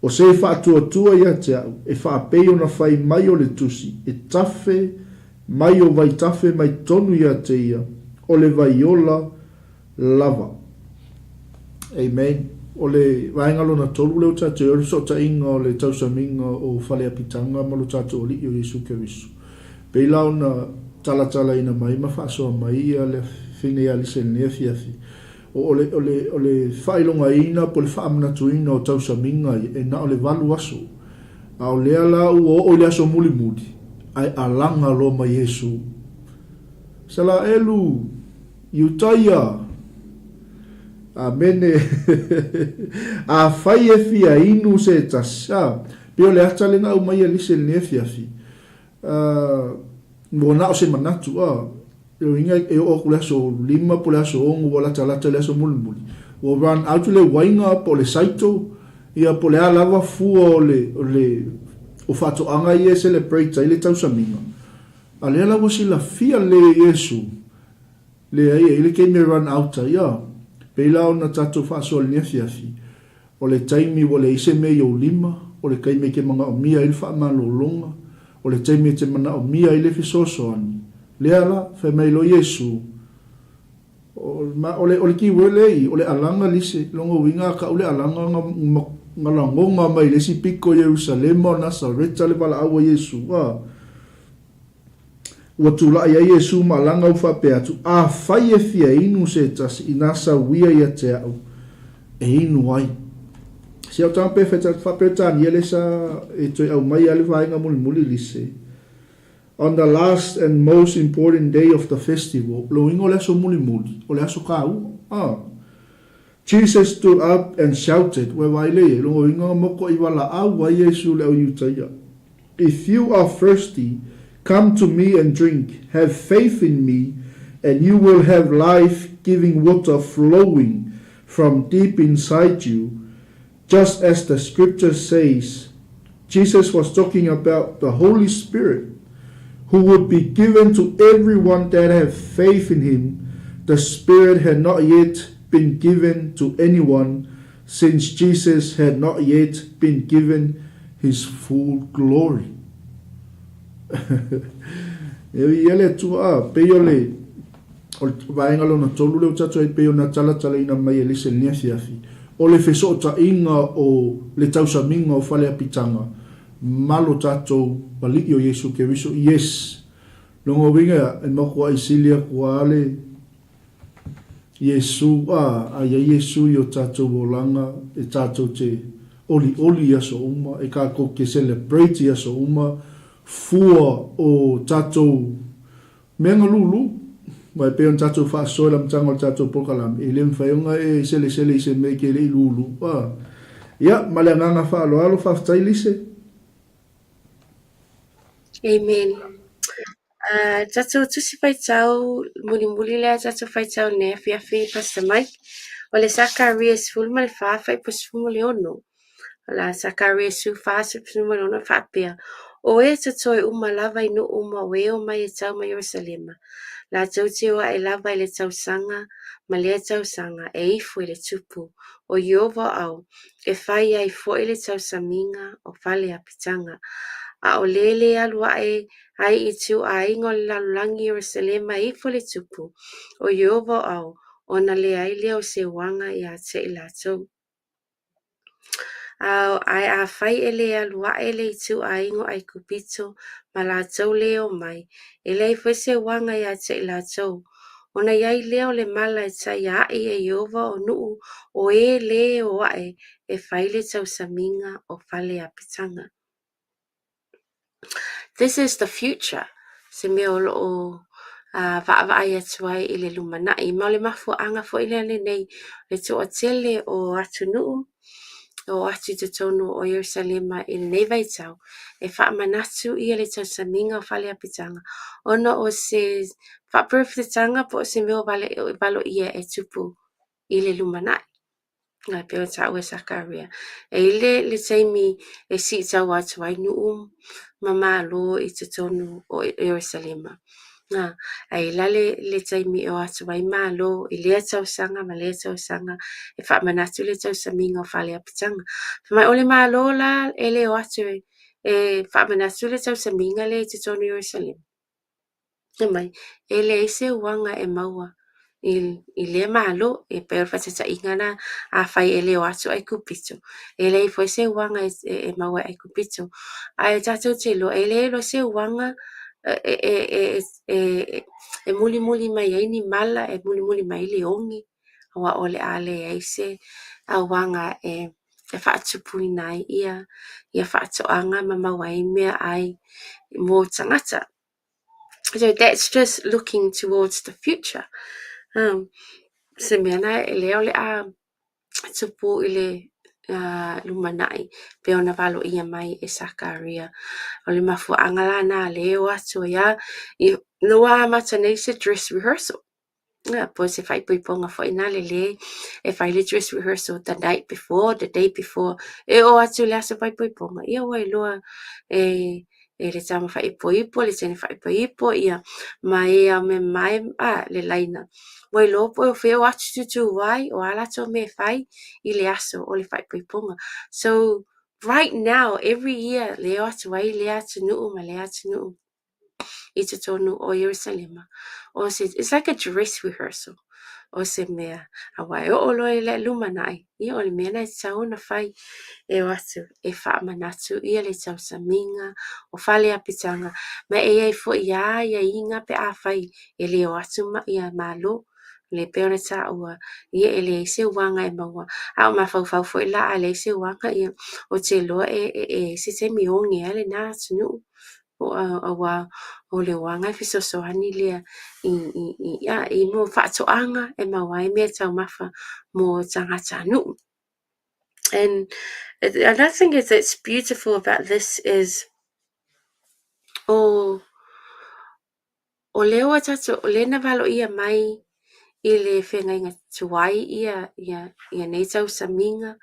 O se whaatua ia te au. E whaapeo na whai mai o le tusi. E tafe mai o vai tafe mai tonu ia te ia. O le vaiola lava. Amen. O le vaengalo na tolu leo tatou o le sota inga o le tausaminga o whale apitanga ma lo tatou o li o Yesu Keriso. Peilau na tala ina mai ma whaasoa mai ia le whine ia lise nea fiafi. O le whailonga ina po le whaamanatu ina o tausaminga e na o le walu aso. A o lea la o le aso muli. Ai alanga lo ma Yesu. Sala elu, iutaia. Amene. A whai e fia inu se tasa. Pio le atalenga au mai alise nea fiafi. Mo na o se manatu. Eu inga e o kule aso lima po le aso ongu wala talata le aso muli. O ran autu le wainga po le saito. Ia po le alava fua o fato anga ia celebrate ile tausaminga. Ale ala wasi la fia le Yesu. Le ai ile ke me run out ia. Pela ona tatu faso le fiafi. O le taimi o le ise me yo lima, o le kai me ke manga o mia il fa malolonga. o le taimi te mana o mia i le fisoso ani. Lea la, whai mai lo Yesu. O le kiwe lei, o le alanga lise, longo winga ka o le alanga nga langonga mai le si piko Jerusalema o Nasaretha le pala awa Yesu. Ua tula ia Yesu ma alanga u whape atu. A whai e fia inu se tasi i nasa wia ia te au. E inu ai. Si au tampe whape tani ele sa e toi au mai ale whainga muli lise. On the last and most important day of the festival, lo ingo le aso muli, o le aso kau. Jesus stood up and shouted, we waile, lo ingo moko i wala au wa Yesu le au yutaya. If you are thirsty, come to me and drink. Have faith in me, and you will have life-giving water flowing from deep inside you. Just as the scripture says, Jesus was talking about the Holy Spirit, who would be given to everyone that have faith in him. The Spirit had not yet been given to anyone, since Jesus had not yet been given his full glory. Ele tua peo le o vaenga lo na tolu le tatu ai peo na tala ina mai ele se nia fiafi. O le feso ta inga o le tausaminga o fale apitanga. Malo tato balik yo Yesu ke viso yes longo winga en mako isilia kuale Yesu ya Yesu yo tato volanga e tato te oli ya so uma e ka ko ke celebrate ya so uma fua o tato menga lulu mai pe on tato fa so lam tango tato pokalam e lem fa yonga e sele se me ke le lulu ya malanga fa lo fa tailise. Amen. Tatou tusi faitau muli lea tatou faitau ne fiafi Pastor Mike. O le Zacarias fulma le fa'afai pasifumu le ono. La Zacarias su fa'asi pasifumu le ono fa'apea. O e tatoi uma lava inu uma o e o mai e tau mai Jerusalema. La tauti o e lava i le tausanga, ma le tausanga e ifu i le tupu. O Iova au, e fai ai fo i le tausaminga o fale apitanga. A o lele alua e ai i tu a ingo lalulangi Jerusalema e ifu le tupu. O Iova au, ona le ai leo se wanga i a te ilatou. Ai a fai ele alua ele i tu a ingo ai kupito ma la tau leo mai. Ele i fwese wanga i a te ilatou. Ona iai leo le mala e tai a e Iova o nuu o e le o ae e fai le tau saminga o fale apitanga. This is the future. Se me o loo vaavai atuai i le lumanai. Ma o le mafuanga fo i le nei le toa tele o atu nuu o atu te tonu o Jerusalema i le nei vaitau. E whaamanatu i le tau saminga o fale apitanga. Ona o se whaapurifitanga po se meo valo ia e tupu i le lumanai. Ngai peo tau e Sakaria. E le taimi e si tau atuai nuu mama lo i te tonu o Jerusalema. Ai lale le taimi o atuai malo i lea tausanga ma lea tausanga e whaamanatu le tausaminga o fale apitanga. Mai ole malo la e le o atu e whaamanatu le tausaminga le i te tonu Jerusalema. Mai e le ise wanga e maua i le malo e per fatata ingana a fai e le o atu ai kupito. E le foi se wanga e maua ai kupito. Ai tatou te lo e le lo se wanga e muli mai ai ni mala e muli mai le ongi. Awa ole ale ai se a wanga e whaatupui nai ia whaatoanga mamawai mea ai mo tangata. So that's just looking towards the future. Se mena e leo le a tupu i le lumanai pe ona valo ia mai e Sakaria. O le mafuanga la na leo atu ia i noa matanei se dress rehearsal. Po se fai puiponga fo ina le e fai le dress rehearsal the day before e o atu le asa fai puiponga ia wai loa e le tama fai poipo le tene fai poipo ia mai a me mai le laina wai lo po feo atu tu wai o ala to me fai i le aso o le fai poiponga. So right now, every year, leo atu wai, leo atu nuu, ma leo atu nuu. Ito tonu o Yerusalema. O se, it's like a dress rehearsal. O se mea, awai o loe le lumanai. Ia o le mea nai tau na fai e watu, e wha manatu, ia le tau saminga, o fale apitanga. Ma e ai fo ia inga pe a fai, e leo atu ma ia malo. Le peona ta ua, ia e le se wanga e maua. A o mawhau fo ila a le se wanga ia, o te loa se te miongi ele na tunu. O le wanga fisosoani lea i mo whaatoanga e mawai mea tau mafa mo tangata anu. And another thing is that's beautiful about this is o leo tatu o le na valo ia mai i le whengainga tuai ia nei tau saminga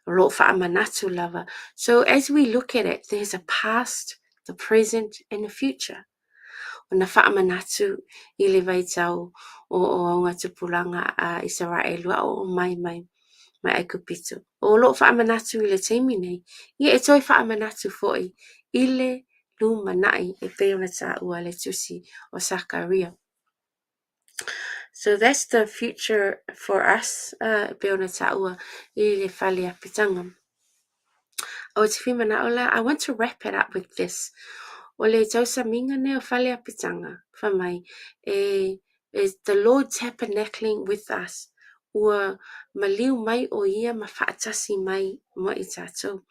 lo whaamanatu lava. So as we look at it, there's a past, the present, and the future. O na whaamanatu i le vaitau o ngā tupulanga a Israel o mai aikupito. O lo whaamanatu i le teimi nei, ia e toi whaamanatu foi i le lumanai e peona tā ua le tusi o 𝚟𝚒𝚍𝚎. So that's the future for us, peona tā ua i le whale apitanga. O te whimana ola, I want to wrap it up with this. O le tausaminga ne o whale apitanga, whamai, is the Lord tabernacling with us. Ua maliu mai o ia ma whaatasi mai mo I tātou.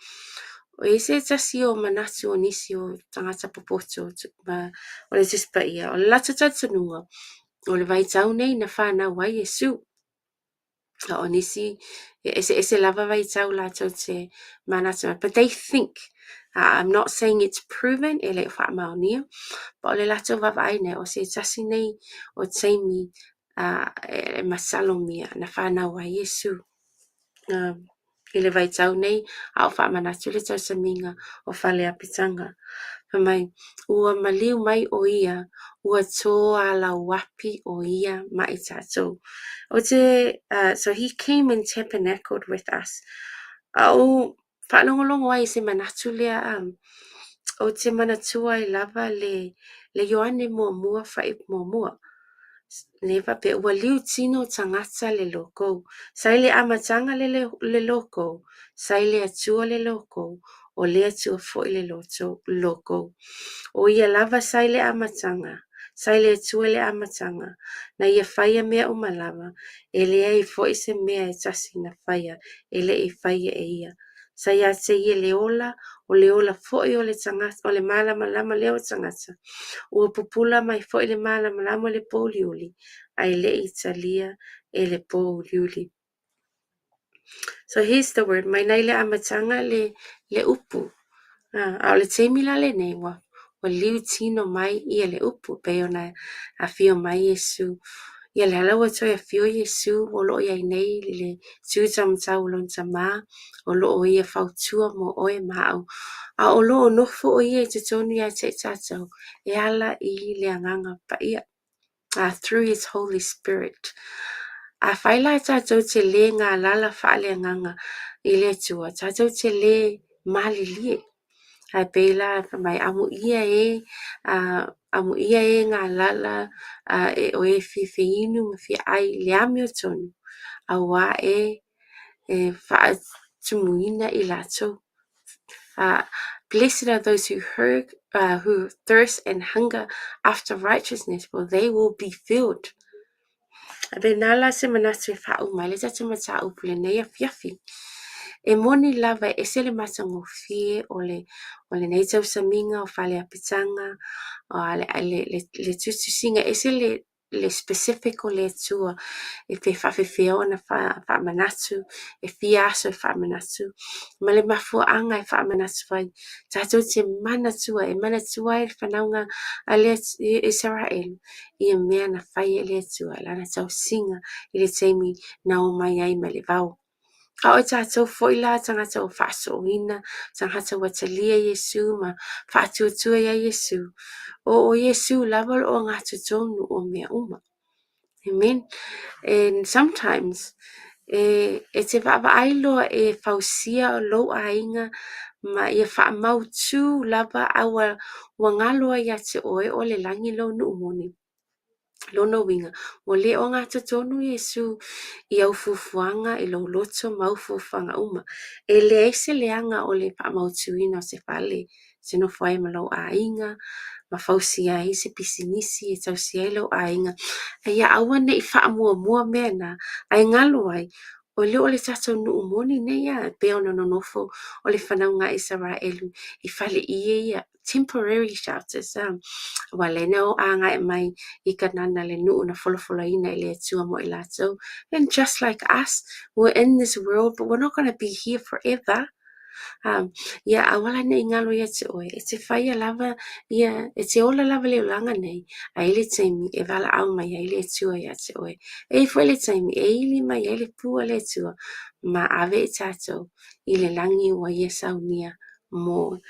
O e se tasi o manatu o nisi o tangata popoto, o le tispa ia, o le lata tatanunga, o le vaitau nei na whana wai Yesu. O nisi, ese lava vaitau la te manatu, but they think, I'm not saying it's proven, e le whaamaunia, but o le lato vavaine, o se tasi nei o teimi e masalomia na whana wai Yesu. I le vaitau nei, a o whaamanatu le tau saminga o whale apitanga. Whamai, ua maliu mai o ia, ua tō ala wapi o ia mai tātou. O te, so he came and tabernacled with us. O whanongolongo ai se manatu lea o te manatua I lava le yoane mua whaip mua. Neva pe ua liu tino tangata le loko. Sai le amatanga le loko. Sai le atua le loko. O le atua foi le loko. O ia lava sai le amatanga. Sai le atua le amatanga. Na ia whaia mea umalava. E lea I foi se mea e tasi na whaia. E le I whaia e ia. Sai a te ia le ola foi o le tangata. O le malama lama leo tangata. Ua pupula mai foi le malama lama le poliuli. Ai le italia e le poliuli. So here's the word. Mai nei le amatanga le upu. A le teimila le nei wa liu tino mai I le upu. Pe ona a fio mai Yesu. Ia le halaua toi a fio Yesu. O loo iai nei le 𝚟𝚒𝚙𝚎𝚘 lon tamā. O loo ia fautua mo oe maau. A o loo nofo o ia I te tonu ia te tātou. E ala I le anganga pa ia. Through his Holy Spirit. A whaila tātou te le ngā lala whaale anganga I le tua. Tātou te le malilie. Ai peila mai amu ia ngā lala e o e whiwhiinu ma whi ai le ame o tonu. A wā e wha tumuina I latou. Blessed are those who thirst and hunger after righteousness, for they will be filled. Abe nala se manatu e wha umai, le tatu mata upule nei a fiafi. E moni lava e se le matango fie o le nei tau saminga o whale apitanga, o le tutusinga, e se le specific o le tua, e whewhawhewhe o na whaamanatu, e fiaso e whaamanatu, ma le mafuanga e whaamanatu vai, tātou te manatua, e manatua e whanaunga a le Israel, I a mea na whai e le tua, lana tau singa I le teimi na o mai ai ma le vau. A o tātou foila tangata o whaasoina, tangata watalia Yesu, ma whaatuatua ia Yesu. O Yesu lava o ngā tutonu o mea uma. Amen. And sometimes e te whaailoa e whausia o lo ainga ma ia whaamautu lava awa wangaloa ia te oe o le langi lo nuumoni. Lono winga, o le o ngata tonu Yesu I au fufuanga I lo loto mau fufuanga uma. E le eise leanga o le whaamautuina o se whale, se no whai ma lo ainga, ma fausia I se pisinisi e tausia I lo ainga. E ia awane I whaamua mua mena, ai ngalo ai, o le tatou nuumoni ne ia, pe ona nonofo o le whanaunga Israelu, I whale ia temporary shelters, Walena o anga e mai I kanana le nuu na folofoloina I le atua mo I latou. And just like us, we're in this world, but we're not going to be here forever. Ia awala nei ngalo ia te oe, e te whaia lava, ia, e te ola lava leo langa nei, a ele taimi, e wala au mai a ele atua ia te oe. E fo ele taimi, e ili mai a ele pua le atua, ma ave e tātou, I le langi ua ia saunia, mo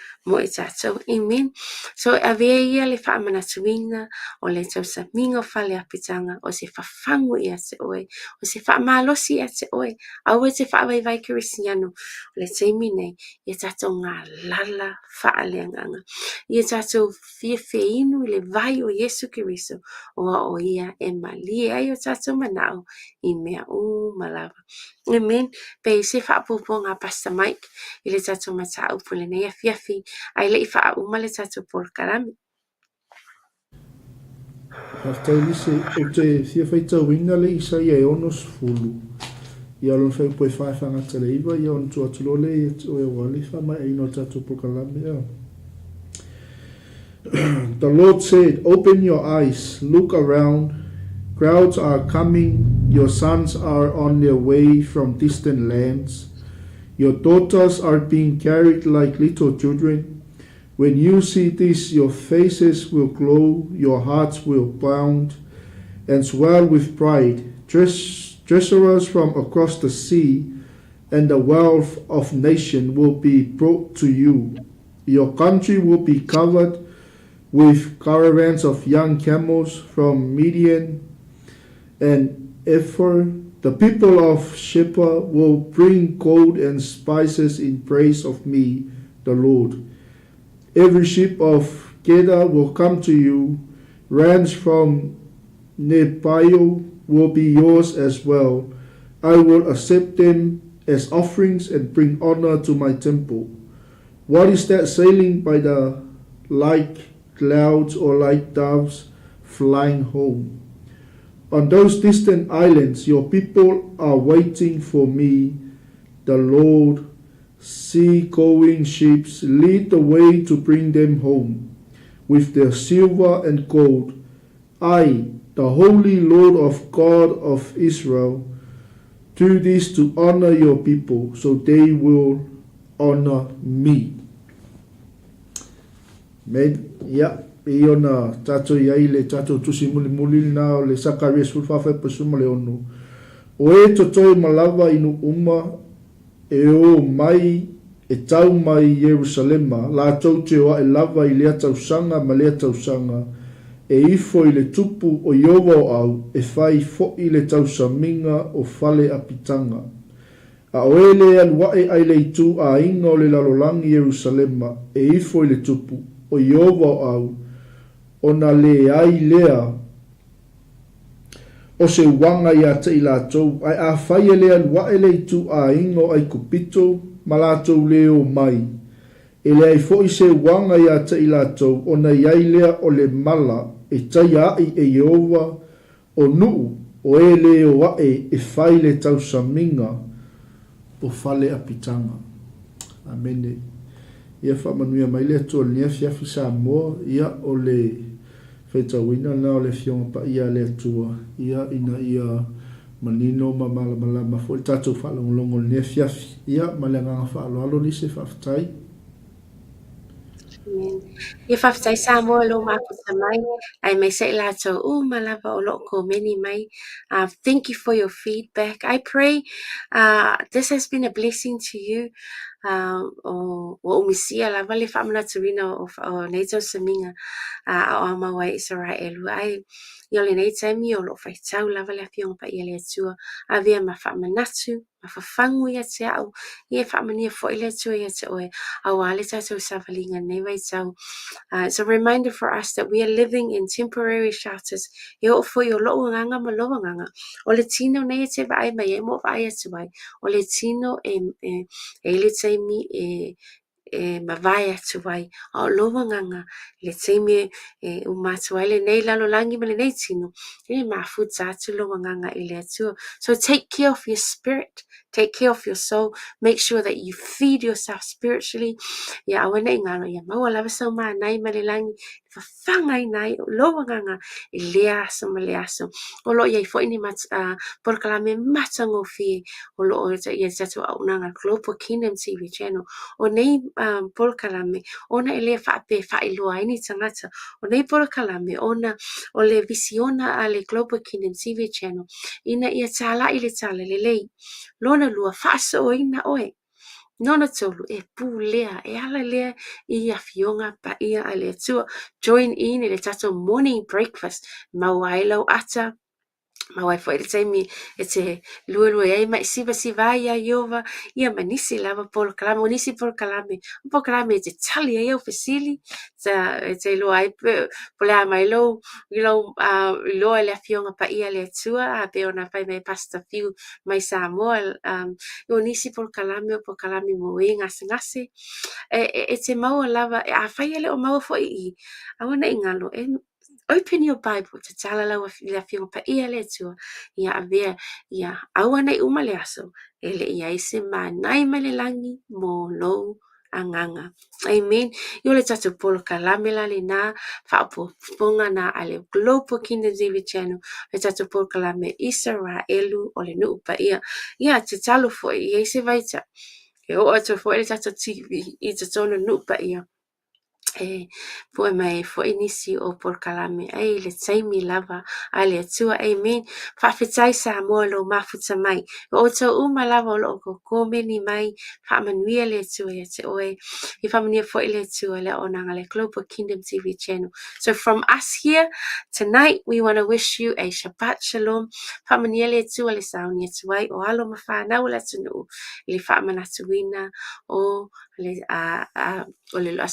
e tātou. Amen. So ave ia le whaamanatuina o le tausaminga o whale apitanga o se whafangu ia te oe, o se whaamalosi ia te oe, au e te whaawaiwai kirisiano o le teimi nei, ia tātou ngā lala whaaleanganga. Ia tātou whiawhiainu I le vai o Yesu Kiriso o ia e mali ai o tātou manao I mea malawa. Amen. Pe se whaapopo ngā Pastor Mike I le tātou mata upu le nei a whiawhi ai le I whauma le tātou polkarami. Haftailise o te whiawhaitauina le Isaia e onos fulu. Ia lon fai poe whaifanga tale iwa, ia on tua tulole e o e wale whamai e no tātou polkarami. The Lord said, open your eyes, look around. Crowds are coming, your sons are on their way from distant lands. Your daughters are being carried like little children. When you see this, your faces will glow, your hearts will bound and swell with pride. Treasurers from across the sea and the wealth of nations will be brought to you. Your country will be covered with caravans of young camels from Midian and Ephah. The people of Sheba will bring gold and spices in praise of me, the Lord. Every ship of Kedar will come to you. Rams from Nebaioth will be yours as well. I will accept them as offerings and bring honor to my temple. What is that sailing by the like clouds or like doves flying home? On those distant islands, your people are waiting for me, the Lord. Sea-going ships lead the way to bring them home with their silver and gold. I, the Holy Lord of God of Israel, do this to honor your people, so they will honor me. Iona tato iai le tato tusi muli na le Sakaria sulfafa pasuma le onu. O e totoi malawa inu uma e o mai e tau mai Yerusalema la tau te oa e lava I lea tausanga ma lea tausanga e ifo I le tupu o Iowa o au e fai fo I le tausaminga o fale apitanga. A oele aluae ai le itu a inga o le lalolangi Yerusalema e ifo I le tupu o Iowa o au ona le ai lea o se wanga ia te I lātou ai a whai e lea luae le itu a ingo ai kupito ma lātou leo mai e le ai fo I se wanga ia te I lātou ona iai lea o le mala e tai ai e Yehova o nuu o e leo wae e whai le tausaminga o fale apitanga. Amene. Ia whamanuia mai lea tō nia fiafi sa moa ia o le whaitawina na o le fionga pa ia le atua ia ina ia manino ma malama fo I tātou whalongolongo nia fiafi ia ma le nganga whaaloalo ni se whaftai. Amen. Ia whawhitai sa moa lo maputa mai, ai mai sei lato malava o loko many mai. Thank you for your feedback. I pray this has been a blessing to you. O umisia lava le whamana turina o neito saminga o amawai Israelu. Ai iole nei taimi o lo whaitau lava le awhionga pa ia le atua. A vea ma whamanatu, ma whawhangu ia te au. Ia whamania fo ile atua ia te oe. Awale tatou savalinga nei vai tau. It's a reminder for us that we are living in temporary shelters. E o fo yo lo nganga ma lo nganga. O le tino nei te vai mai e mo vai atu vai. O le tino e le taimi mawai atu vai. O lo nganga le taimi umatu ai le nei lalo langi ma le nei tino. E mafuta atu lo nganga i le atu. So take care of your spirit. Take care of your soul. Make sure that you feed yourself spiritually. Ya awana ingalo ya maua lava sa ma nai ma le langi. Whawhangai nai lo nganga i le aso ma le aso. O lo ia i fo ini por kalame matango fi. O lo o ia tatu au nanga Global Kingdom TV channel. O nei por kalame ona ele whaape whailoa ini tangata. O nei por kalame ona o le visiona a le Global Kingdom TV channel. Ina ia tala i le tala le lei. Lona lua whaaso o ina oe. Nona tolu e pu lea e ala lea I a fionga pa ia a le tua. Join in i le tato morning breakfast. Mawailau ata. Mawai fo ele taimi e te luelue ai mai siva ia iova ia manisi lava polo kalame o nisi polo kalame e te tali ai au fesili te lo ai pole a mai lo lo ele afionga pa ia le tua a pe ona pai mai pasta fiu mai Samoa o nisi polo kalame mo e ngase e te maua lava a fai ele o maua fo I awana ingalo open your Bible to tala lau le afionga pa ia le tua ia avea ia awana I uma le aso ele ia ise manai ma le langi mo lo anganga. Amen. Yo le tatu polo kalame la le na whaapoponga na ale Global Kingdom TV channel le tatu polo kalame Israelu o le nuu pa ia te talo fo ia ise vaita e o atu fo le tatu TV I te tono nuu pa ia po mai fo inisi o por kalame ai le taimi lava ale tua amen whawhitai sa moa lo mafuta mai o tau lava o lo ko meni mai whamanuia le tua ia te oe I whamania fo I le tua le onanga le Global Kingdom TV channel. So from us here tonight we want to wish you a Shabbat Shalom whamania le tua le saunia tuai o alo mawhanau la tunu le whamanatuina o le o le loa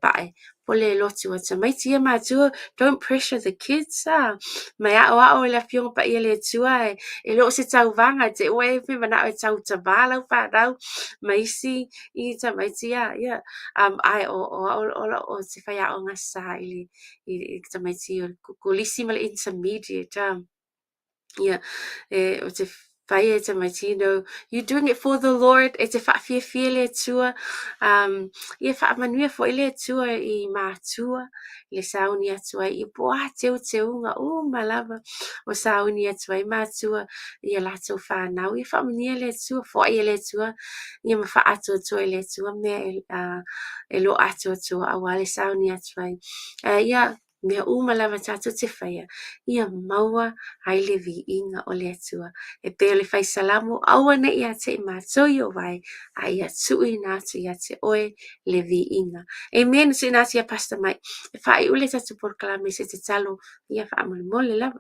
pae pole lotu ata mai tia matua don't pressure the kids mai a le afionga pa ia le tua e lo se tau vanga te oe pe mana o tau tavala pa dau mai si I ta mai tia ai o se fai a o ngasa I ta mai tia kulisi mal intermediate o te fai e te mai tino you doing it for the Lord e te whaafia le tua ia whaamanuia fo I le tua I mātua le sauni atua I poa te unga malava o sauni atua I mātua ia lato whanau ia whaamania le tua fo ia le tua ia ma wha atua le tua mea e lo atua awale sauni atua ia mea malava tato te whaia ia maua ai le vi inga o le atua e pe le fai salamu awana ia te mātou o vai a ia tui nātu ia te oe le vi inga. Amen. Se nātu ia pasta mai e whai ule tatu por kalame se te talo ia wha amole mole lava.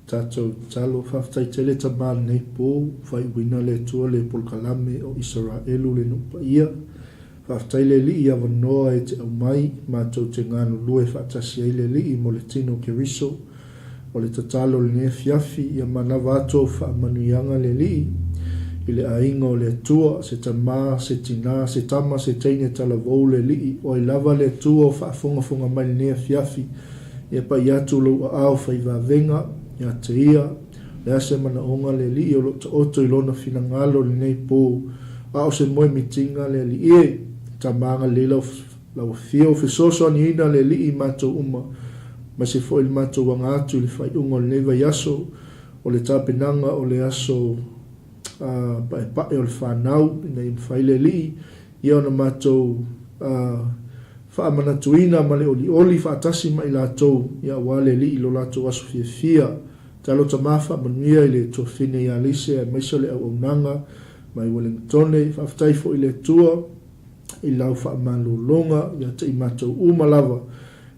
Tatou talo whawhtai tele tamāna nei pō whai wina le tua le por kalame o Israelu le nupa ia whawhtai le li ia wanoa e te au mai mātou te ngānu lue whaatasi ai le li mo le tino ke riso o le tatalo le nea fiafi ia manawa ato whaamanuianga le li I le ainga o le atua se tamā, se tina, se tama, se teine tala vau le li o I lava le atua o whaafonga mai le nea fiafi ia pa I atu lau a au whaiva venga ia te ia le ase mana onga le li o lo ta oto ilona fina ngalo le nei pō a o se moe mitinga le li e tamanga le lau fio fisoso ani ina le li I mato uma ma se fo il mato wanga atu le fai ungo le neva yaso o le tapenanga o le aso pae o le whanau ina I mwhai le li ia ona mato whaamanatuina ma le oli whaatasi mai lātou ia wale li ilo lātou asu fia talo tamafa manuia i le tofine ia lise maisa le au nanga mai Wellingtone whaftaifo i le tua i lau whaamalulonga ia te i mātou umalawa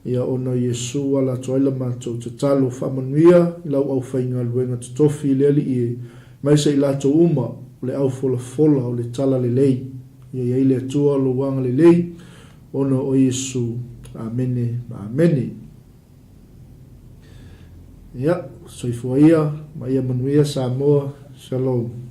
ia ona Yesu ala toila mātou te talo whaamanuia i lau au whainga luenga tutofi le ali i maisa i lātou uma le au fola o le tala le lei ia i le tua luanga le lei ona o Yesu amene amene ia soifua ia ma ia manuia Samoa shalom